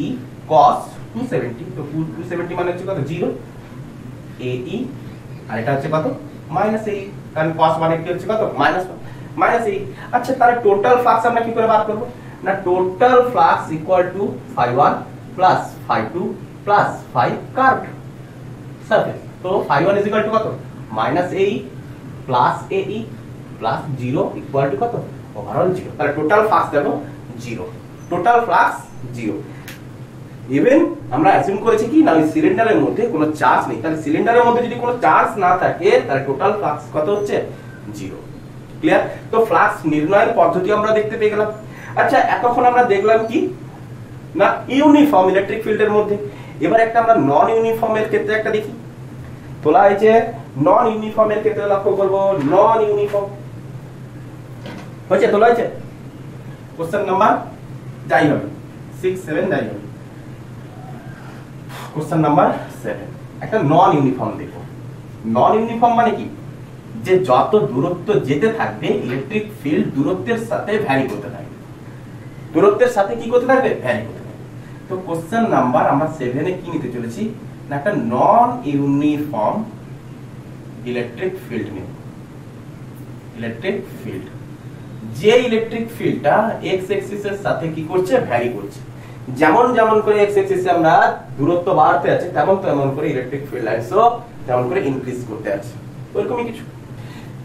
cos 270। তো 270 মানে হচ্ছে কত, 0 ae, আর এটা হচ্ছে কত, -ae, কারণ cos 180 হচ্ছে কত, -ae। আচ্ছা, তাহলে টোটাল ফ্লাক্স আমরা কি করে বার করব না, total flux equal to φ1 plus φ2 plus φ curve surface. তো φ1 ইকুয়াল টু কত, -ae plus ae plus 0 equal to কত, ওভারঅল 0। তাহলে টোটাল ফ্লাক্স দেখো 0, টোটাল ফ্লাক্স 0। ইভেন আমরা অ্যাসিউম করেছি কি না ওই সিলিন্ডারের মধ্যে কোনো চার্জ নেই, তাহলে সিলিন্ডারের মধ্যে যদি কোনো চার্জ না থাকে তাহলে টোটাল ফ্লাক্স কত হচ্ছে 0। ক্লিয়ার? তো ফ্লাক্স নির্ণয়ের পদ্ধতি আমরা দেখতে পেয়ে গেলাম। আচ্ছা এতক্ষণ আমরা দেখলাম কি না ইউনিফর্ম ইলেকট্রিক ফিল্ডের মধ্যে। এবার একটা আমরা নন ইউনিফর্মের ক্ষেত্রে একটা দেখি। তোলা হয়েছে নন ইউনিফর্মের ক্ষেত্রে লক্ষ্য করব। নন ইউনিফর্ম হয়েছে, তোলা হয়েছে কোশ্চেন নাম্বার যাই হবে 6 7 যাই হবে। কোশ্চেন নাম্বার 7 একটা নন ইউনিফর্ম দেখো। নন ইউনিফর্ম মানে কি, যে যত দূরত্ব যেতে থাকবে ইলেকট্রিক ফিল্ড দূরত্বের সাথে ভ্যারি করতে থাকবে, দূরত্বের সাথে কি করতে থাকবে, ভ্যারি করতে থাকবে। তো কোশ্চেন নাম্বার আমরা 7 এ কি নিতে চলেছি না একটা নন ইউনিফর্ম ইলেকট্রিক ফিল্ড নেব। ইলেকট্রিক ফিল্ড, যে ইলেকট্রিক ফিল্ডটা এক্স অ্যাক্সিসের সাথে কি করছে, ভ্যারি করছে। যেমন যেমন করে এক্স অ্যাক্সিসে আমরা দূরত্ব বাড়তে আছে তেমন তেমন করে ইলেকট্রিক ফিল্ড লাইনসও তেমন করে ইনক্রিজ করতে আছে, ওরকমই কিছু।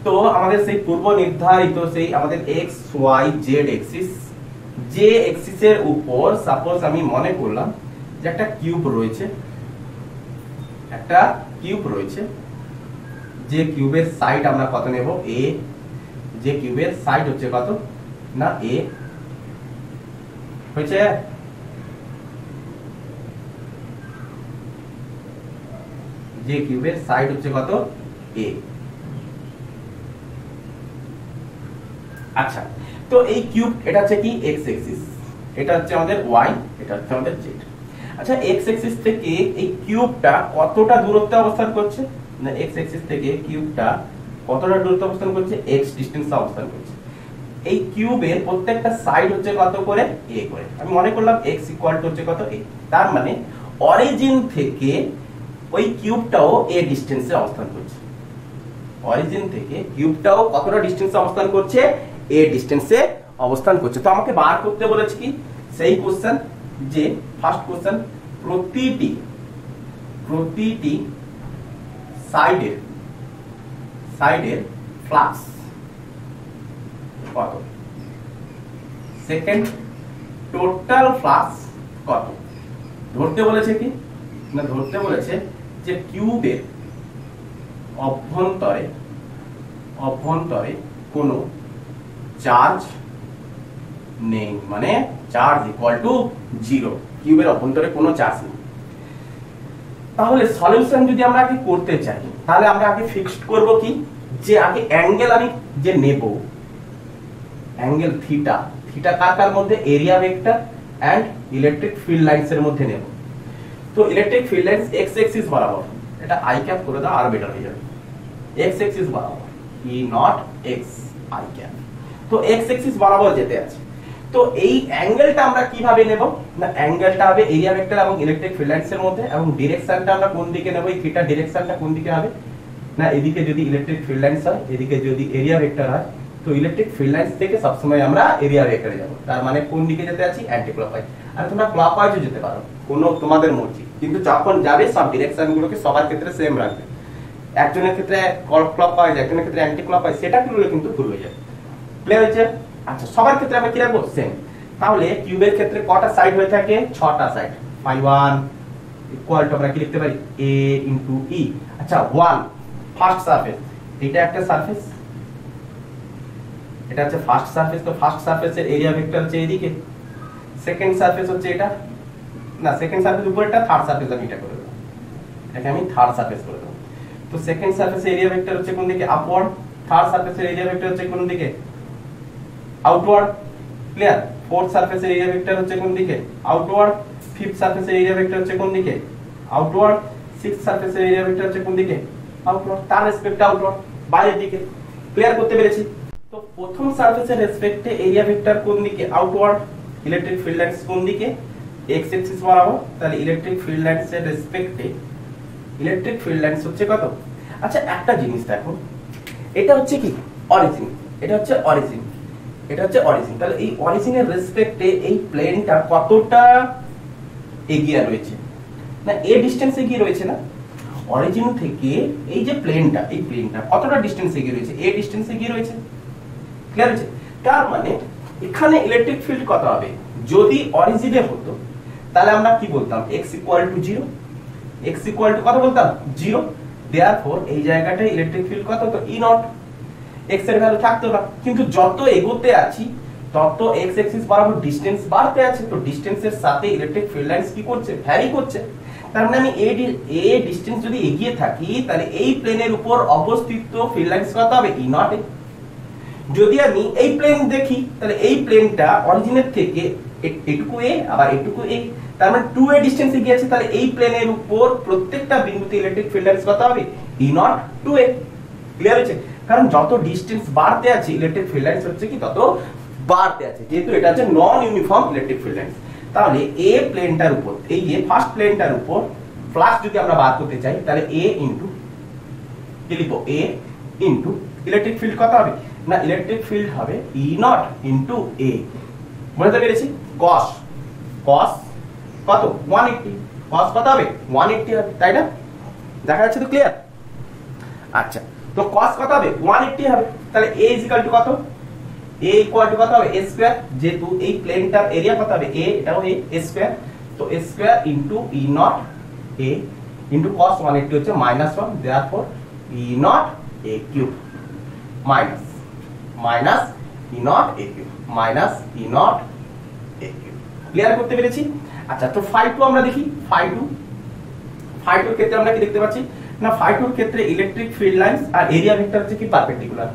তো আমাদের সেই পূর্ব নির্ধারিত সেই আমাদের এক্স ওয়াই জেড অ্যাক্সিস, যে অ্যাক্সিসের উপর সাপোজ আমি মনে করলাম যে একটা কিউব রয়েছে, একটা কিউব রয়েছে, যে কিউবের সাইড আমরা কত নেব a, যে কিউবের সাইড হচ্ছে কত না a হয়েছে, যে কিউবের সাইড হচ্ছে কত a। আচ্ছা তো এই কিউব এটা হচ্ছে কি x অ্যাক্সিস, এটা হচ্ছে আমাদের y, এটা হচ্ছে আমাদের z। আচ্ছা x অ্যাক্সিস থেকে এই কিউবটা কতটা দূরত্বে অবস্থান করছে না, x অ্যাক্সিস থেকে কিউবটা কতটা দূরত্বে অবস্থান করছে, x ডিসটেন্সে অবস্থান করছে। এই কিউবের প্রত্যেকটা সাইড হচ্ছে কত করে a করে, আমি মনে করলাম x ইকুয়াল টু হচ্ছে কত a। তার মানে অরিজিন থেকে ওই কিউবটাও a ডিসটেন্সে অবস্থান করছে, অরিজিন থেকে কিউবটাও কতটা ডিসটেন্সে অবস্থান করছে, a ডিসটেন্সে অবস্থান করছে। তো আমাকে বার করতে বলেছে কি সেই কোশ্চেন, যে ফার্স্ট কোশ্চেন প্রতিটি সাইডের ফ্লাক্স কত, সেকেন্ড টোটাল ফ্লাক্স কত। ধরতে বলেছে কি না, ধরতে বলেছে যে কিউবের অভ্যন্তরে কোনো চার্জ নেই, মানে চার্জ ইকুয়াল টু 0, কিউবের অভ্যন্তরে কোনো চার্জ নেই। তাহলে সলিউশন যদি আমরা আগে করতে চাই তাহলে আমরা আগে ফিক্সড করব কি, যে আগে অ্যাঙ্গেল আমি যে নেব অ্যাঙ্গেল থিটা, থিটা কার কার মধ্যে, area vector and electric field lines এর মধ্যে নেব। তো electric field lines X axis বরাবর, এটা আই ক্যাপ করে দাও আর বেটার হয়ে যাবে, এক্স অ্যাক্সিস বরাবর ই নট এক্স আই ক্যাপ। তো এক্স অ্যাক্সিস বরাবর যেতে আছে। তো এই অ্যাঙ্গেলটা আমরা কিভাবে নেব না, অ্যাঙ্গেলটা হবে এরিয়া ভেক্টর এবং ইলেকট্রিক ফিল্ড লাইনস এর মধ্যে, এবং ডিরেকশনটা আমরা কোন দিকে নেব, এই থিটা ডিরেকশনটা কোন দিকে হবে না, এদিকে যদি ইলেকট্রিক ফিল্ড লাইনস হয়, এদিকে যদি এরিয়া ভেক্টর হয়, তো ইলেকট্রিক ফিল্ড লাইনস থেকে সবসময় আমরা এরিয়া ভেক্টরে যাব। তার মানে কোন দিকে যেতে আছি, অ্যান্টি ক্লকওয়াইজ। আর তোমরা ক্লকওয়াইজও যেতে পারো, কোনো তোমাদের মর্জি, কিন্তু যখন যাবে সব ডিরেকশনগুলোকে সবার ক্ষেত্রে সেম রাখবে। একজনের ক্ষেত্রে ক্লকওয়াইজ, একজনের ক্ষেত্রে অ্যান্টি ক্লকওয়াইজ, সেটা করলে কিন্তু ভুল হয়ে যাবে। ক্লিয়ার হয়েছে? আচ্ছা সবার ক্ষেত্রে আমরা কি রাখবো, সেম। তাহলে কিউবের ক্ষেত্রে কটা সাইড হয়ে থাকে, 6টা সাইড। φ1 ইকুয়াল টু আমরা কি লিখতে পারি, a ইনটু e। আচ্ছা 1 ফার্স্ট সারফেস, এটা একটা সারফেস, এটা হচ্ছে ফার্স্ট সারফেস। তো ফার্স্ট সারফেসের এরিয়া ভেক্টর হচ্ছে এদিকে, সেকেন্ড সারফেস হচ্ছে এটা না, সেকেন্ড সারফেস উপরেরটা, থার্ড সারফেস আমি এটা করে দেব, এটাকে আমি থার্ড সারফেস করে দেব। তো সেকেন্ড সারফেসের এরিয়া ভেক্টর হচ্ছে কোন দিকে, আপওয়ার্ড। থার্ড সারফেসের এরিয়া ভেক্টর হচ্ছে কোন দিকে, আউটওয়ার্ড। ক্লিয়ার? ফোর্থ সারফেসের এরিয়া ভেক্টর হচ্ছে কোন দিকে, আউটওয়ার্ড। ফিফথ সারফেসের এরিয়া ভেক্টর হচ্ছে কোন দিকে, আউটওয়ার্ড। সিক্সথ সারফেসের এরিয়া ভেক্টর হচ্ছে কোন দিকে, আউটওয়ার্ড। তার রেসপেক্টে আউটওয়ার্ড, বাইরের দিকে। ক্লিয়ার করতে পেরেছি? তো প্রথম সারফেসের রেসপেক্টে এরিয়া ভেক্টর কোন দিকে, আউটওয়ার্ড। ইলেকট্রিক ফিল্ড লাইনস কোন দিকে, এক্স অ্যাক্সিস বরাবর। তাহলে ইলেকট্রিক ফিল্ড লাইনসের রেসপেক্টে ইলেকট্রিক ফিল্ড লাইনস হচ্ছে কত। আচ্ছা একটা জিনিস দেখো, এটা হচ্ছে কি অরিজিন, এটা হচ্ছে অরিজিন, এটা হচ্ছে অরিজিন। তাহলে এই অরিজিনের রেসপেক্টে এই প্লেনটা কতটা এগিয়ে রয়েছে না, এ ডিসটেন্স এগিয়ে রয়েছে না, অরিজিন থেকে এই যে প্লেনটা, এই প্লেনটা কতটা ডিসটেন্স এগিয়ে রয়েছে, এ ডিসটেন্স এগিয়ে রয়েছে। ক্লিয়ার হয়েছে? তার মানে এখানে ইলেকট্রিক ফিল্ড কত হবে, যদি অরিজিনে হতো তাহলে আমরা কি বলতাম x equal to 0, x equal to কত বলতাম 0, দেয়ারফর এই জায়গাটায় ইলেকট্রিক ফিল্ড কত, তো E নট, x এর ভ্যালু থাকতো না। কিন্তু যত এগোতে আছি তত x অ্যাক্সিস বরাবর ডিসটেন্স বাড়তে আছে, তো ডিসটেন্সের সাথে ইলেকট্রিক ফিল্ড লাইন্স কি করছে, ভ্যারি করছে। তার মানে আমি a ডিসটেন্স যদি এগিয়ে থাকি তাহলে এই প্লেনের উপর অবস্থিত ফিল্ড লাইন্স কত হবে, E নট এ। যদি আমি এই প্লেন দেখি তাহলে এই প্লেনটা অরিজিনের থেকে এটুকু a আবার এটুকু a, তার মানে 2a ডিসটেন্স এগিয়ে আছে, তাহলে এই প্লেনের উপর প্রত্যেকটা বিন্দুতে ইলেকট্রিক ফিল্ড লাইন্স কত হবে, E নট 2a। ক্লিয়ার হয়েছে? কারণ যত ডিসটেন্স বাড়তে আছে ইলেকট্রিক ফিল্ড লাইন্স হচ্ছে কি তত বাড়তে আছে, যেহেতু এটা হচ্ছে নন ইউনিফর্ম ইলেকট্রিক ফিল্ড লাইন্স। তাহলে a প্লেনটার উপর, এই যে ফার্স্ট প্লেনটার উপর ফ্লাক্স যদি আমরা বার করতে চাই তাহলে a ইনটু কি লিখব, a ইনটু ইলেকট্রিক ফিল্ড কত হবে না, ইলেকট্রিক ফিল্ড হবে E নট ইনটু a। বুঝতে পেরেছি? cos কত 180, cos কত হবে 180 হবে, তাই না? দেখা যাচ্ছে তো? ক্লিয়ার? আচ্ছা, তো cos কত হবে 180 হবে। তাহলে a ইকুয়াল টু কত, a ইকুয়াল টু কত হবে a স্কয়ার, যেহেতু এই প্লেনটার এরিয়া কত হবে a, এটাও a স্কয়ার, তো a square into E not a into cos 180 হচ্ছে -1, therefore E not a cube minus E not a cube minus E not a cube. Clear করতে পেরেছি? আচ্ছা, তো φ2 আমরা দেখি, φ2 এর ক্ষেত্রে আমরা কি দেখতে পাচ্ছি না, φ2 এর ক্ষেত্রে ইলেকট্রিক ফিল্ড লাইন্স আর এরিয়া ভেক্টর হচ্ছে কি পারপেন্ডিকুলার।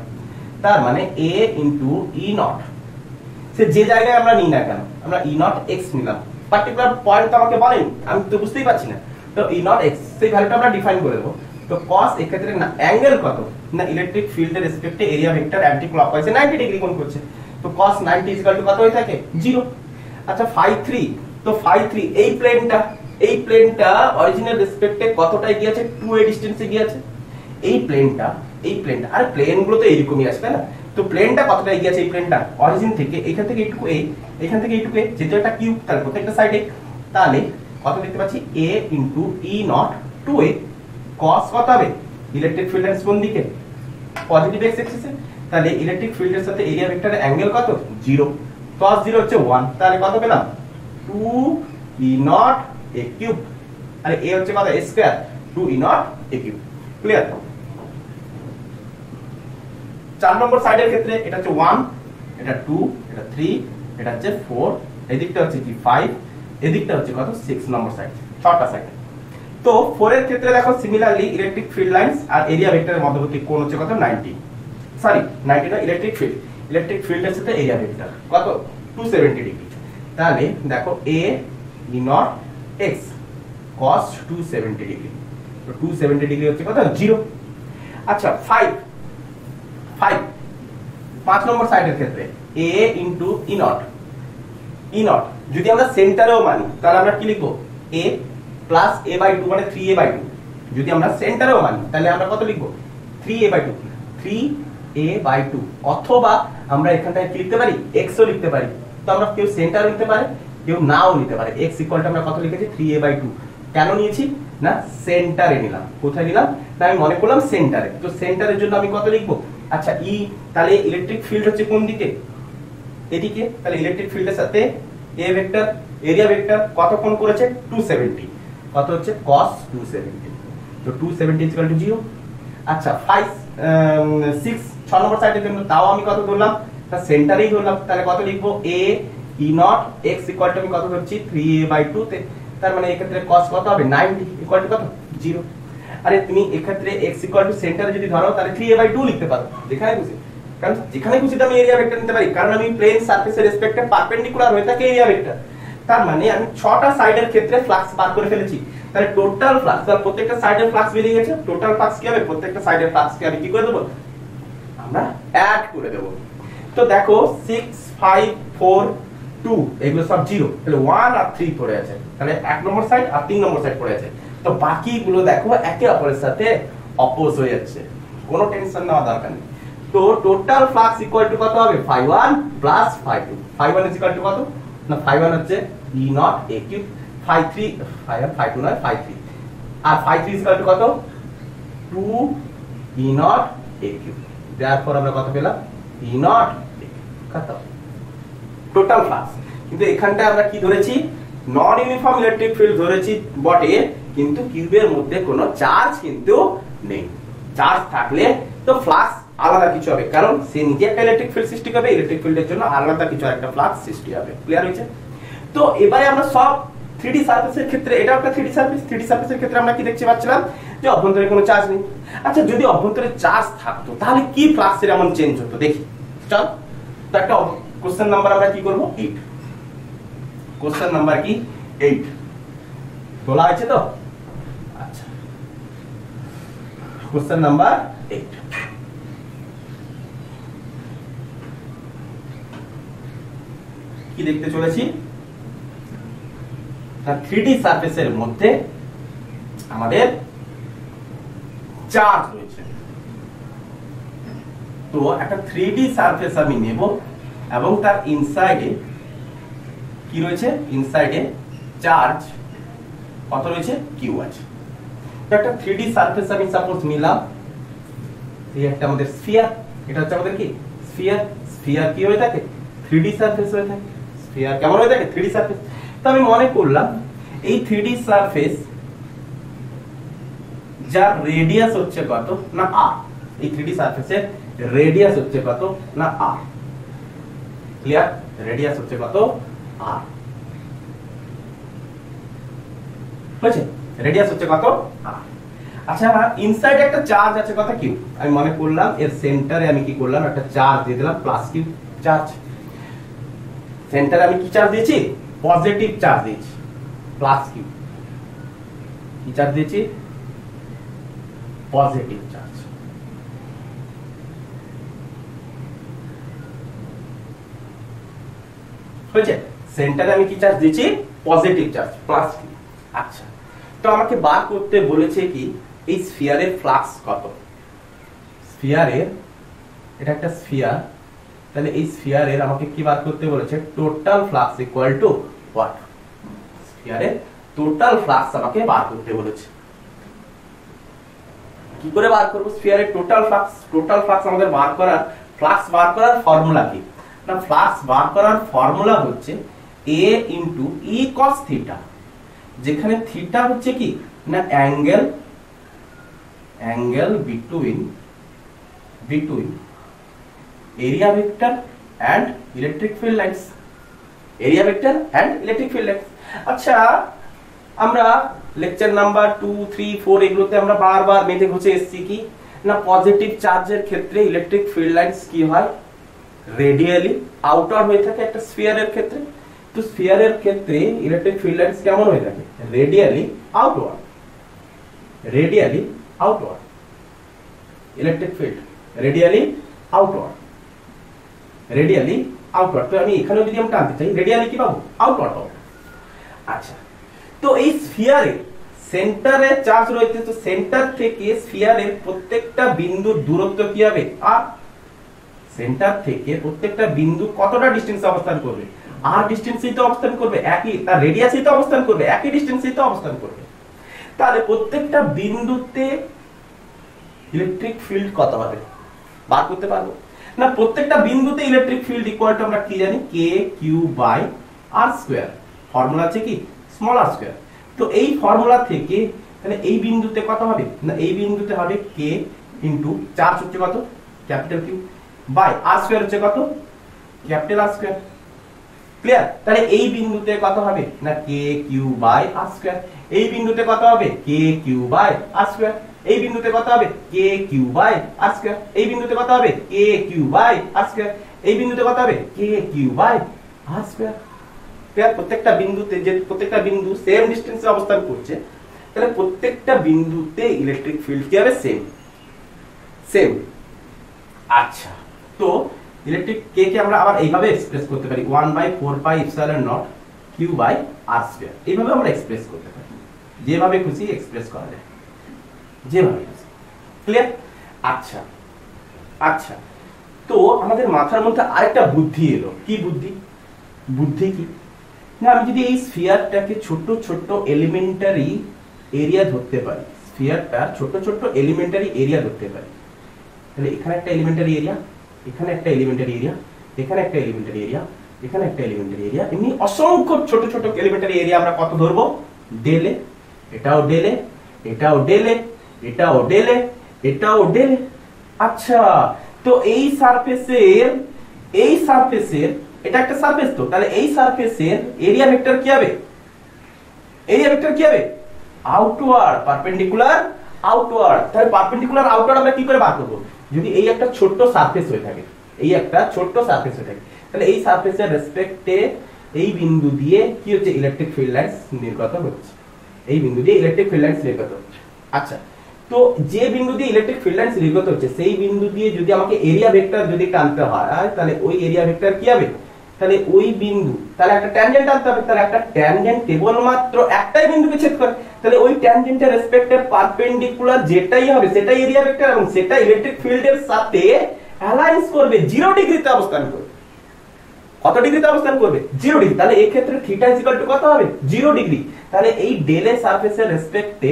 তার মানে a ইনটু E নট, সে যে জায়গায় আমরা নিই না কেন, আমরা E নট x নিলাম, পার্টিকুলার পয়েন্ট তো আমাকে বলেন, আমি তো বুঝতেই পারছি না, তো E নট x সেই ভ্যালুটা আমরা ডিফাইন করে দেব। তো cos এর ক্ষেত্রে না অ্যাঙ্গেল কত না, ইলেকট্রিক ফিল্ডের রেসপেক্টে এরিয়া ভেক্টর অ্যান্টি ক্লকওয়াইজে 90 ডিগ্রি কোণ করছে, তো cos 90 ইকুয়াল টু কত হয়ে থাকে 0। আচ্ছা, φ3, তো φ3 এই প্লেনটা অরিজিনাল রেসপেক্টে কতটা এগিয়ে আছে, 2a ডিসটেন্সে এগিয়ে আছে। এই প্লেনটা আর প্লেন গুলো তো এইরকমই আছে, তাই না? তো প্লেনটা কতটা এগিয়ে আছে, এই প্লেনটা অরিজিন থেকে এখান থেকে এইটুকু a, এখান থেকে এইটুকু a, যেহেতু একটা কিউব তাহলে প্রত্যেকটা সাইডে, তাহলে কত দেখতে পাচ্ছি a into E not 2a, cos কত হবে, ইলেকট্রিক ফিল্ড লাইন্স কোন দিকে, পজিটিভ x অ্যাক্সিসে, তাহলে ইলেকট্রিক ফিল্ডের সাথে এরিয়া ভেক্টরের অ্যাঙ্গেল কত 0, cos 0 হচ্ছে 1, তাহলে কত পেলাম 2 E নট a কিউব, আরে a হচ্ছে কত a square, 2 E not a cube. Clear? 4 নম্বর সাইডের ক্ষেত্রে এটা হচ্ছে 1, এটা 2, এটা 3, এটা হচ্ছে 4, এই দিকটা হচ্ছে কি 5, এই দিকটা হচ্ছে কত 6 নম্বর সাইড, 6টা সাইড। তো 4 এর ক্ষেত্রে দেখো সিমিলারলি ইলেকট্রিক ফিল্ড লাইন্স আর এরিয়া ভেক্টরের মধ্যবর্তী কোণ হচ্ছে কত 90 না, ইলেকট্রিক ফিল্ডের সাথে এরিয়া ভেক্টর কত 270 ডিগ্রি। তাহলে দেখো a E naught x cos 270 degree, তো 270 ডিগ্রি হচ্ছে কত 0। আচ্ছা, 5 নম্বর সাইডের ক্ষেত্রে a ইনটু E নট, যদি আমরা সেন্টারেও মানি তাহলে আমরা কি লিখবো, a প্লাস a/2 মানে 3a/2, যদি আমরা সেন্টারেও মানি তাহলে আমরা কত লিখবো 3a/2, অথবা আমরা এখানটায় কি লিখতে পারি x ও লিখতে পারি। তো আমরা কেউ সেন্টার নিতে পারে, কেউ নাও নিতে পারে। x ইকুয়াল টু আমরা কত লিখেছি 3a/2, কেন নিয়েছি না সেন্টারে নিলাম। কোথায় নিলাম না, আমি মনে করলাম সেন্টারে, তো সেন্টারের জন্য আমি কত লিখবো, আচ্ছা E, তাহলে ইলেকট্রিক ফিল্ড হচ্ছে কোন দিকে, এদিকে, তাহলে ইলেকট্রিক ফিল্ডের সাথে a ভেক্টর এরিয়া ভেক্টর কত কোণ করেছে 270, কত হচ্ছে cos 270, তো 270 0। আচ্ছা 6 নম্বর সাইডের জন্য তাও আমি কত ধরলাম, তা সেন্টারেই ধরলাম, তাহলে কত লিখবো a E naught x equal to আমি কত ধরছি 3a/2 তে, তার মানে এই ক্ষেত্রে cos কত হবে 90 ইকুয়াল টু কত 0। আরে তুমি এই ক্ষেত্রে x ইকুয়াল টু সেন্টারে যদি ধরো তাহলে 3a/2 লিখতে পারো যেখানে খুশি, কারণ যেখানে খুশি আমি এরিয়া ভেক্টর নিতে পারি, কারণ আমি প্লেন সারফেসের রেসপেক্টে পারপেন্ডিকুলার হয়ে থাকে এরিয়া ভেক্টর। তার মানে আমি 6টা সাইডের ক্ষেত্রে ফ্লাক্স বার করে ফেলেছি, তাহলে টোটাল ফ্লাক্স, তাহলে প্রত্যেকটা সাইডের ফ্লাক্স বেরিয়ে গেছে, টোটাল ফ্লাক্স কি হবে, প্রত্যেকটা সাইডের ফ্লাক্সকে আমি কি করে দেব, আমরা অ্যাড করে দেব। তো দেখো 6 5 4 2 এগুলো সব 0, তাহলে 1 আর 3 পড়ে আছে, তাহলে 1 নম্বর সাইড আর 3 নম্বর সাইড পড়ে আছে, তো বাকিগুলো দেখো একে অপরের সাথে অপোজ হয়ে যাচ্ছে, কোনো টেনশন নেওয়া দরকার নেই। তো টোটাল ফ্লাক্স ইকুয়াল টু কত হবে ∅1 প্লাস ∅2, ∅1 ইজ ইকুয়াল টু কত না, ∅1 হচ্ছে E নট a কিউব, ∅2 নয় ∅3, আর ∅3 ইজ ইকুয়াল টু কত 2 E not a cube, therefore আমরা কত পেলাম E নট a কিউব, কত টোটাল ফ্লাক্স। কিন্তু এখানটায় আমরা কি ধরেছি নন ইউনিফর্ম ইলেকট্রিক ফিল্ড ধরেছি বটে, কিন্তু কিউবের মধ্যে কোনো চার্জ কিন্তু নেই। চার্জ থাকলে তো ফ্লাক্স আলাদা কিছু হবে, কারণ সে নিজে একটা ইলেকট্রিক ফিল্ড সৃষ্টি করবে, ইলেকট্রিক ফিল্ডের জন্য আলাদা কিছু একটা ফ্লাক্স সৃষ্টি হবে। ক্লিয়ার হয়েছে? তো এবারে আমরা সব 3D সারফেসের ক্ষেত্রে, এটা একটা 3D সারফেস, 3D সারফেসের ক্ষেত্রে আমরা কি দেখতে পাচ্ছিলাম যে অভ্যন্তরে কোনো চার্জ নেই। আচ্ছা, যদি অভ্যন্তরে চার্জ থাকতো তাহলে কি ফ্লাক্সের এমন চেঞ্জ হতো দেখি। চল, তো একটা কোশ্চেন নাম্বার আমরা কি করব 8। কোশ্চেন নাম্বার কি 8 বলা আছে তো? আচ্ছা, কোশ্চেন নাম্বার 8 কি দেখতে চলেছি? 3D সারফেসের মধ্যে আমাদের চার্জ রয়েছে। তো একটা 3D সারফেস আমি নেব এবং তার ইনসাইডে কি রয়েছে? ইনসাইডে চার্জ কত রয়েছে? কিউ আছে। তো একটা 3D সারফেস আমি সাপোজ নিলাম, এই একটা আমাদের স্ফিয়ার, এটা হচ্ছে আমাদের কি স্ফিয়ার। স্ফিয়ার কি হয়ে থাকে? 3D সারফেস হয়ে থাকে। স্ফিয়ার কেমন হয়ে থাকে? 3D surface. তো আমি মনে করলাম এই 3D সারফেস যার রেডিয়াস হচ্ছে কত না r, এই 3D সারফেসের রেডিয়াস হচ্ছে কত না r। ক্লিয়ার? রেডিয়াস হচ্ছে কত? r। বুঝছেন? রেডিয়াস হচ্ছে কত? r। আচ্ছা, ইনসাইড একটা চার্জ আছে কত? কিউ। আমি মনে করলাম এর সেন্টারে আমি কি করলাম? একটা চার্জ দিয়ে দিলাম, প্লাস কিউ চার্জ। সেন্টারে আমি কি চার্জ দিয়েছি? পজিটিভ চার্জ দিয়েছি, প্লাস কিউ। কি চার্জ দিয়েছি? Positive charge. হয়েছে? সেন্টারে আমি কি চার্জ দিয়েছি? Positive charge, plus Q. আচ্ছা, তো আমাকে বার করতে বলেছে কি এই স্ফিয়ারের ফ্লাক্স কত। স্ফিয়ারের, এটা একটা স্ফিয়ার, তাহলে এই স্ফিয়ারের আমাকে কি বার করতে বলেছে? Total flux equal to what? স্ফিয়ারের টোটাল ফ্লাক্স আমাকে বার করতে বলেছে। কি করে বার করব স্ফিয়ারের টোটাল ফ্লাক্স? টোটাল ফ্লাক্স আমাদের বার করার, ফ্লাক্স বার করার ফর্মুলা কি না? ফ্লাক্স বার করার ফর্মুলা হচ্ছে a ইনটু e cos থিটা, যেখানে থিটা হচ্ছে কি না angle, angle between area vector and electric field lines. Area vector and electric field lines. আচ্ছা, আমরা লেকচার নাম্বার 2, 3, 4 এগুলোতে আমরা বারবার মেঝে ঘুষে এসেছি কি না পজিটিভ চার্জের ক্ষেত্রে ইলেকট্রিক ফিল্ড লাইনস কি হয়? রেডিয়ালি আউটওয়ার্ড হয়ে থাকে একটা স্ফিয়ারের ক্ষেত্রে। তো স্ফিয়ারের ক্ষেত্রে ইলেকট্রিক ফিল্ড লাইনস কেমন হয়ে থাকে? Radially outward. Radially outward electric field, radially outward, radially outward. তো আমি এখানেও যদি আমি টানতে চাই রেডিয়ালি কি পাবো? আউটওয়ার্ড পাবো। আচ্ছা, তো এই স্ফিয়ারের সেন্টারে চার্জ রয়েছে, তো সেন্টার থেকে স্ফিয়ারের প্রত্যেকটা বিন্দুর দূরত্ব কি হবে? আর সেন্টার থেকে প্রত্যেকটা বিন্দু কতটা ডিসটেন্সে অবস্থান করবে? আর ডিসটেন্সেই তো অবস্থান করবে, একই তার রেডিয়াসেই তো অবস্থান করবে, একই ডিসটেন্সেই তো অবস্থান করবে। তাহলে প্রত্যেকটা বিন্দুতে ইলেকট্রিক ফিল্ড কত হবে বার করতে পারবো না? প্রত্যেকটা বিন্দুতে ইলেকট্রিক ফিল্ড ইকুয়াল টু আমরা কি জানি? K Q by R square. Formula আছে কি স্মল আর স্কয়ার। তো এই ফর্মুলা থেকে তাহলে এই বিন্দুতে কত হবে না? এই বিন্দুতে হবে কে ইনটু চার্জ হচ্ছে কত? Capital Q by R square হচ্ছে কত? Capital R square. ক্লিয়ার? তাহলে এই বিন্দুতে কত হবে না? K Q by R square. এই বিন্দুতে কত হবে? K Q by R square. এই বিন্দুতে কত হবে? K Q by R square. এই বিন্দুতে কত হবে? K Q by R square. এই বিন্দুতে কত হবে? K Q by R square. Clear? প্রত্যেকটা বিন্দুতে, যে প্রত্যেকটা বিন্দু সেম ডিসটেন্সে অবস্থান করছে, তাহলে প্রত্যেকটা বিন্দুতে ইলেকট্রিক ফিল্ড কি হবে? Same same. আচ্ছা, তো ইলেকট্রিক কে কে আমরা আবার এইভাবে এক্সপ্রেস করতে পারি 1/4 pi epsilon naught Q by R square. এইভাবে আমরা এক্সপ্রেস করতে পারি, যেভাবে খুশি এক্সপ্রেস করা যায়, যেভাবে খুশি। ক্লিয়ার? আচ্ছা আচ্ছা, তো আমাদের মাথার মধ্যে আরেকটা বুদ্ধি এলো। কি বুদ্ধি? বুদ্ধি কি না, আমি যদি এই স্ফিয়ারটাকে ছোট ছোট এলিমেন্টারি এরিয়া ধরতে পারি, স্ফিয়ারটা ছোট ছোট এলিমেন্টারি এরিয়া ধরতে পারি, তাহলে এখানে একটা এলিমেন্টারি এরিয়া, এখানে একটা এলিমেন্টারি এরিয়া, এখানে একটা এলিমেন্টারি এরিয়া, এখানে একটা এলিমেন্টারি এরিয়া, এমনি অসংখ্য ছোট ছোট এলিমেন্টারি এরিয়া আমরা কত ধরবো, ডেলে, এটাও ডেলে, এটাও ডেলে, এটাও ডেলে, এটাও ডেলে। আচ্ছা, তো এই সারফেসের এটা একটা সারফেস, তো তাহলে এই সারফেসের এরিয়া ভেক্টর কি হবে, এরিয়া ভেক্টর কি হবে, আউটওয়ার্ড, পারপেন্ডিকুলার আউটওয়ার্ড। তাহলে পারপেন্ডিকুলার আউটওয়ার্ড আমরা কি করে বার করব, যদি এই একটা ছোট্ট সারফেস হয়ে থাকে, এই একটা ছোট্ট সারফেস হয়ে থাকে, তাহলে এই সারফেসের রেসপেক্টে এই বিন্দু দিয়ে কি হচ্ছে, ইলেকট্রিক ফিল্ড লাইন্স নির্গত হচ্ছে, এই বিন্দু দিয়ে ইলেকট্রিক ফিল্ড লাইন্স নির্গত হচ্ছে। আচ্ছা, তো যে বিন্দু দিয়ে ইলেকট্রিক ফিল্ড লাইন্স নির্গত হচ্ছে সেই বিন্দু দিয়ে যদি আমাকে এরিয়া ভেক্টর যদি টানতে হয়, তাহলে ওই এরিয়া ভেক্টর কি হবে, তাহলে ওই বিন্দু, তাহলে একটা ট্যানজেন্ট টানতে হবে, তাহলে একটা ট্যানজেন্ট কেবলমাত্র একটাই বিন্দুকে ছেদ করে, তাহলে ওই ট্যানজেন্টের রেসপেক্টে পারপেন্ডিকুলার যেটাই হবে সেটাই এরিয়া ভেক্টর, এবং সেটা ইলেকট্রিক ফিল্ডের সাথে অ্যালাইন্স করবে, 0 ডিগ্রিতে অবস্থান করবে। কত ডিগ্রিতে অবস্থান করবে, 0 ডিগ্রি। তাহলে এই ক্ষেত্রে থিটা ইজ ইকুয়াল টু কত হবে, 0 ডিগ্রি। তাহলে এই ডেলে সারফেসের রেসপেক্টে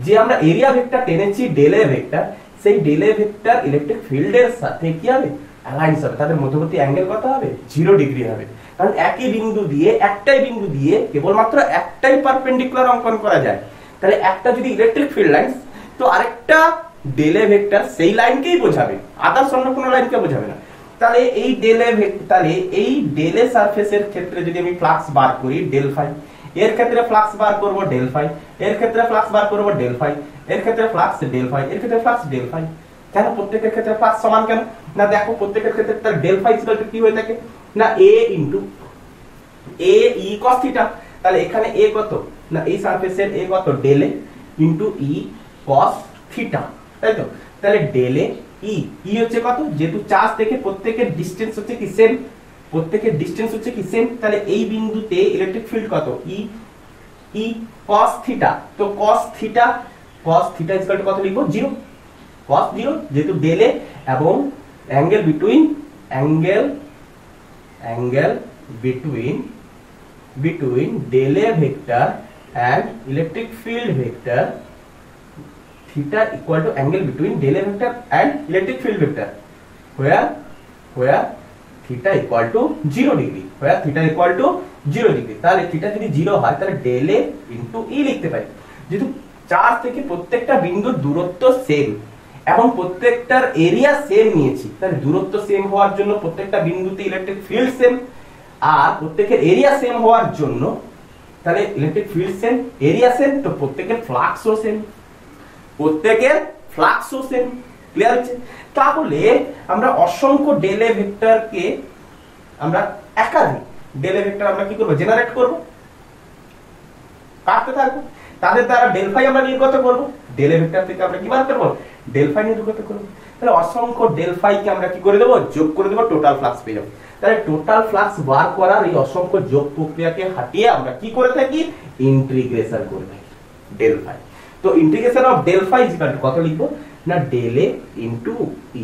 যে আমরা এরিয়া ভেক্টর টেনেছি ডেলে ভেক্টর, সেই ডেলে ভেক্টর ইলেকট্রিক ফিল্ডের সাথে কি হবে, অ্যালাইন্স হবে, তাদের মধ্যবর্তী অ্যাঙ্গেল কত হবে, 0 ডিগ্রি হবে। কারণ একই বিন্দু দিয়ে, একটাই বিন্দু দিয়ে কেবলমাত্র একটাই পারপেন্ডিকুলার অঙ্কন করা যায়। তাহলে একটা যদি ইলেকট্রিক ফিল্ড লাইন, তো আরেকটা ডেলে ভেক্টর সেই লাইনকেই বোঝাবে, আদার্স অন্য কোনো লাইনকে বোঝাবে না। তাহলে এই ডেলে সারফেসের ক্ষেত্রে যদি আমি ফ্লাক্স বার করি ডেল ফাই, এর ক্ষেত্রে ফ্লাক্স বার করব ডেল ফাই, এর ক্ষেত্রে ফ্লাক্স বার করব ডেল ফাই, এর ক্ষেত্রে ফ্লাক্স ডেল ফাই, এর ক্ষেত্রে ফ্লাক্স ডেল ফাই। কেন প্রত্যেকের ক্ষেত্রে ফ্লাক্স সমান কেন, না দেখো প্রত্যেকের ক্ষেত্রে তার ডেল ফাই ইকুয়াল টু কি হয়ে থাকে, না a into a e cos থিটা। তাহলে এখানে a কত, না এই সারফেসের a কত, del a into e cos থিটা, তাই তো। তাহলে ডেল a e হচ্ছে কত, যেহেতু চার্জ থেকে প্রত্যেকের ডিসটেন্স হচ্ছে কি সেম, প্রত্যেকের ডিসটেন্স হচ্ছে কি সেম, তাহলে এই বিন্দুতে ইলেকট্রিক ফিল্ড কত, e cos থিটা। তো cos থিটা ইজ ইকুয়াল টু কত লিখবো, 0, cos 0, যেহেতু ডেল a এবং angle between del a vector and electric field vector, theta equal to angle between del A vector and electric field vector, where theta equal to 0 degree, where theta equal to 0 degree। তাহলে theta যদি 0 হয় তাহলে del A into E লিখতে পারি। যেহেতু charge থেকে প্রত্যেকটা বিন্দুর দূরত্ব সেম এবং প্রত্যেকটার এরিয়া সেম নিয়েছি, তাহলে দূরত্ব সেম হওয়ার জন্য প্রত্যেকটা বিন্দুতে ইলেকট্রিক ফিল্ড সেম, আর প্রত্যেকের এরিয়া সেম হওয়ার জন্য তাহলে electric field same, area same, তো প্রত্যেকের ফ্লাক্সও সেম, ক্লিয়ার হচ্ছে। তাহলে আমরা অসংখ্য ডেলে ভেক্টরকে আমরা একাধিক ডেলে ভেক্টর আমরা কি করব, জেনারেট করব, কাটতে থাকবো, তাদের দ্বারা ডেল ফাই আমরা নির্গত করব, ডেলে ভেক্টর থেকে আমরা কি বার করব, ডেল ফাই নির্গত করব। তাহলে অসংখ্য ডেল ফাই কে আমরা কি করে দেব, যোগ করে দেব, টোটাল ফ্লাক্স পেয়ে যাব। তাহলে টোটাল ফ্লাক্স বার করার এই অসংখ্য যোগ প্রক্রিয়াকে হাটিয়ে আমরা কি করে থাকি, ইন্টিগ্রেশন করে থাকি ডেল ফাই। তো integration of del phi is equal to কত লিখবো, না del a into e,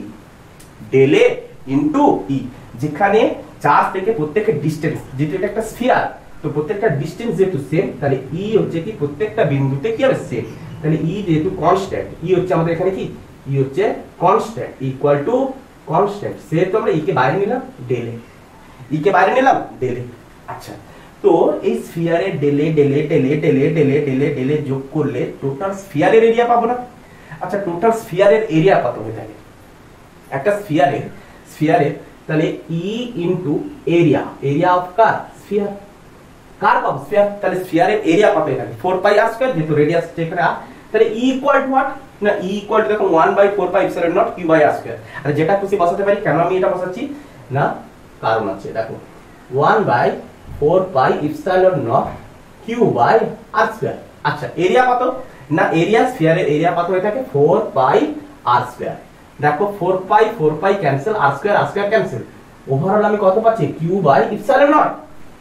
del a into e, যেখানে চার্জ থেকে প্রত্যেকটা ডিসটেন্স, যেহেতু এটা একটা স্ফিয়ার, তো প্রত্যেকটা ডিসটেন্স যেহেতু সেম, তাহলে e হচ্ছে কি প্রত্যেকটা বিন্দুতে কি হবে, সেম। তাহলে e যেহেতু কনস্ট্যান্ট, e হচ্ছে আমাদের এখানে কি, e হচ্ছে কনস্ট্যান্ট, ইকুয়াল টু কনস্ট্যান্ট, সেহেতু আমরা e কে বাইরে নিলাম ডেল a, e কে বাইরে নিলাম ডেল a। আচ্ছা, তো এই স্ফিয়ারে ডেলে যোগ করলে টোটাল স্ফিয়ারের এরিয়া পাবো না। আচ্ছা, টোটাল স্ফিয়ারের এরিয়া কত হয়ে থাকে, একটা স্ফিয়ারের তাহলে ই ইনটু এরিয়া অফ কার, স্ফিয়ার, কার পাবো, স্ফিয়ার। তাহলে স্ফিয়ারের এরিয়া কত হয়ে থাকে, 4 পাই r স্কয়ার, যেহেতু রেডিয়াস এখানে r, তাহলে ই ইকুয়াল টু হোয়াট, না ই ইকুয়াল টু দেখো 1/4 pi epsilon naught q by r square. আর যেটা খুশি বসাতে পারি, কেন আমি এটা বসাচ্ছি না, কারণ আছে, দেখো 1/4 pi epsilon naught q by r square. আচ্ছা, এরিয়া কত, না এরিয়া স্ফিয়ারের এরিয়া কত হয়ে থাকে, 4 পাই r স্কয়ার। দেখো 4 pi cancel, r square cancel, overall আমি কত পাচ্ছি, q বাই এপসিলন নট।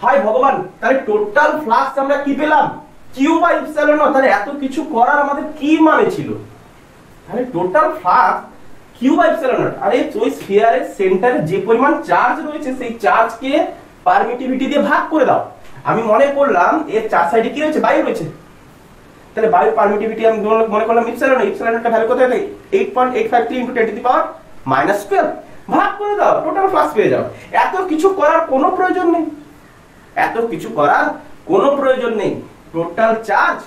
হাই ভগবান, তাহলে টোটাল ফ্লাক্স আমরা কি পেলাম, q বাই এপসিলন নট। তাহলে এত কিছু করার আমাদের কি মানে ছিল, তাহলে total flux q by epsilon naught. আরে ওই স্ফিয়ারের সেন্টারে যে পরিমাণ চার্জ রয়েছে সেই চার্জকে পারমিটিভিটি দিয়ে ভাগ করে দাও। আমি মনে করলাম এর চার সাইডে কি রয়েছে, বায়ু রয়েছে, তাহলে বায়ুর পারমিটিভিটি আমি মনে করলাম এপসিলনটা ভ্যালু কত থাকে, 8.853 × 10⁻⁻12। ভাগ করে দাও, টোটাল ফ্লাক্স পেয়ে যাও। এত কিছু করার কোনো প্রয়োজন নেই, এত কিছু করার কোনো প্রয়োজন নেই। Total charge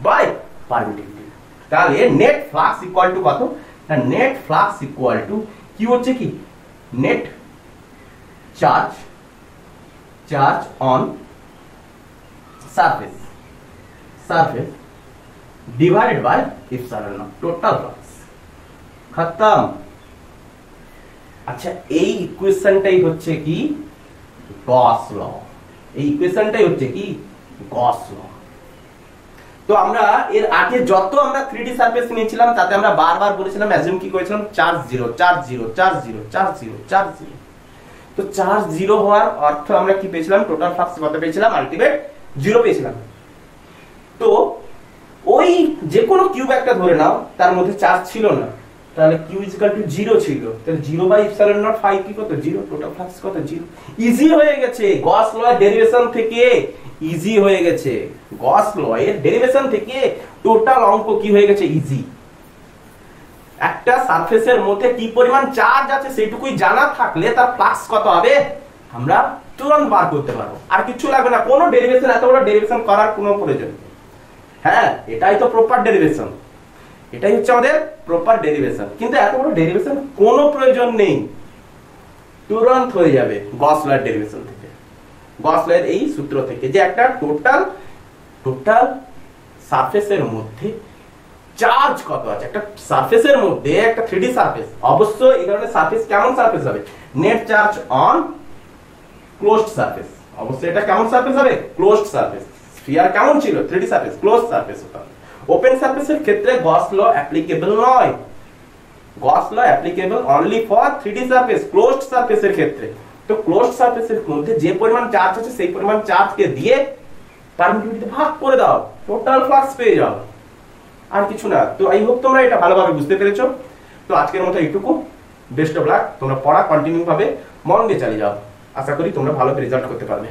by permittivity. তাহলে নেট ফ্লাক্স ইকুয়াল টু কত? না নেট ফ্লাক্স ইকুয়াল টু কি হচ্ছে কি net charge, charge on surface, surface divided by epsilon naught total flux. খতম। আচ্ছা এই ইকুয়েশনটাই হচ্ছে কি গস ল, এই ইকুয়েশনটাই হচ্ছে কি গস ল। তো আমরা এর আগে যত আমরা 3D সারফেস নিয়েছিলাম তাতে আমরা বারবার বলেছিলাম অ্যাজিউম কি করেছিলাম charge zero, charge zero, charge zero, charge zero, charge zero. তো চার্জ জিরো হওয়ার অর্থ আমরা কি পেয়েছিলাম? টোটাল ফ্লাক্স কত পেয়েছিলাম? আলটিমেট জিরো পেয়েছিলাম। তো ওই যে কোনো কিউব একটা ধরে নাও, তার মধ্যে চার্জ ছিল না, তাহলে কিউ ইকুয়াল টু জিরো ছিল, তাহলে zero by epsilon naught phi কি কত? জিরো। টোটাল ফ্লাক্স কত? জিরো। ইজি হয়ে গেছে গস ল এর ডেরিভেশন থেকে, ইজি হয়ে গেছে গস ল এর ডেরিভেশন থেকে টোটাল অঙ্ক কি হয়ে গেছে? ইজি। একটা সারফেসের মধ্যে কি পরিমাণ চার্জ আছে সেটুকুই জানা থাকলে তার ফ্লাক্স কত হবে আমরা তুরন্ত বার করতে পারবো, আর কিছু লাগবে না। কোনো ডেরিভেশন, এত বড় ডেরিভেশন করার কোনো প্রয়োজন নেই। হ্যাঁ এটাই তো প্রপার ডেরিভেশন, এটাই হচ্ছে আমাদের প্রপার ডেরিভেশন। কিন্তু এত বড় ডেরিভেশন কোনো প্রয়োজন নেই, তুরন্ত হয়ে যাবে গস ল এর ডেরিভেশন থেকে, গস ল এর এই সূত্র থেকে যে একটা টোটাল সারফেসের মধ্যে চার্জ কত আছে। একটা সারফেসের মধ্যে, একটা 3D সারফেস, অবশ্যই এই ধরনের সারফেস কেমন সারফেস হবে? Net charge on closed surface. অবশ্যই এটা কেমন সারফেস হবে? Closed surface. স্ফিয়ার কেমন ছিল? 3D সারফেস, ক্লোজড সারফেস হতে হবে। ওপেন সারফেসের ক্ষেত্রে গস ল অ্যাপ্লিকেবল নয়, Gauss law applicable only for 3D surface, closed সারফেসের ক্ষেত্রে। তো ক্লোজড সারফেসের মধ্যে যে পরিমাণ চার্জ আছে সেই পরিমাণ চার্জকে দিয়ে পারমিটিভিটিতে ভাগ করে দাও, টোটাল ফ্লাক্স পেয়ে যাও, আর কিছু না। তো আই হোপ তোমরা এটা ভালোভাবে বুঝতে পেরেছো। তো আজকের মতো এইটুকু। Best of luck. তোমরা পড়া কন্টিনিউ ভাবে মন দিয়ে চালিয়ে যাও, আশা করি তোমরা ভালো রেজাল্ট করতে পারবে।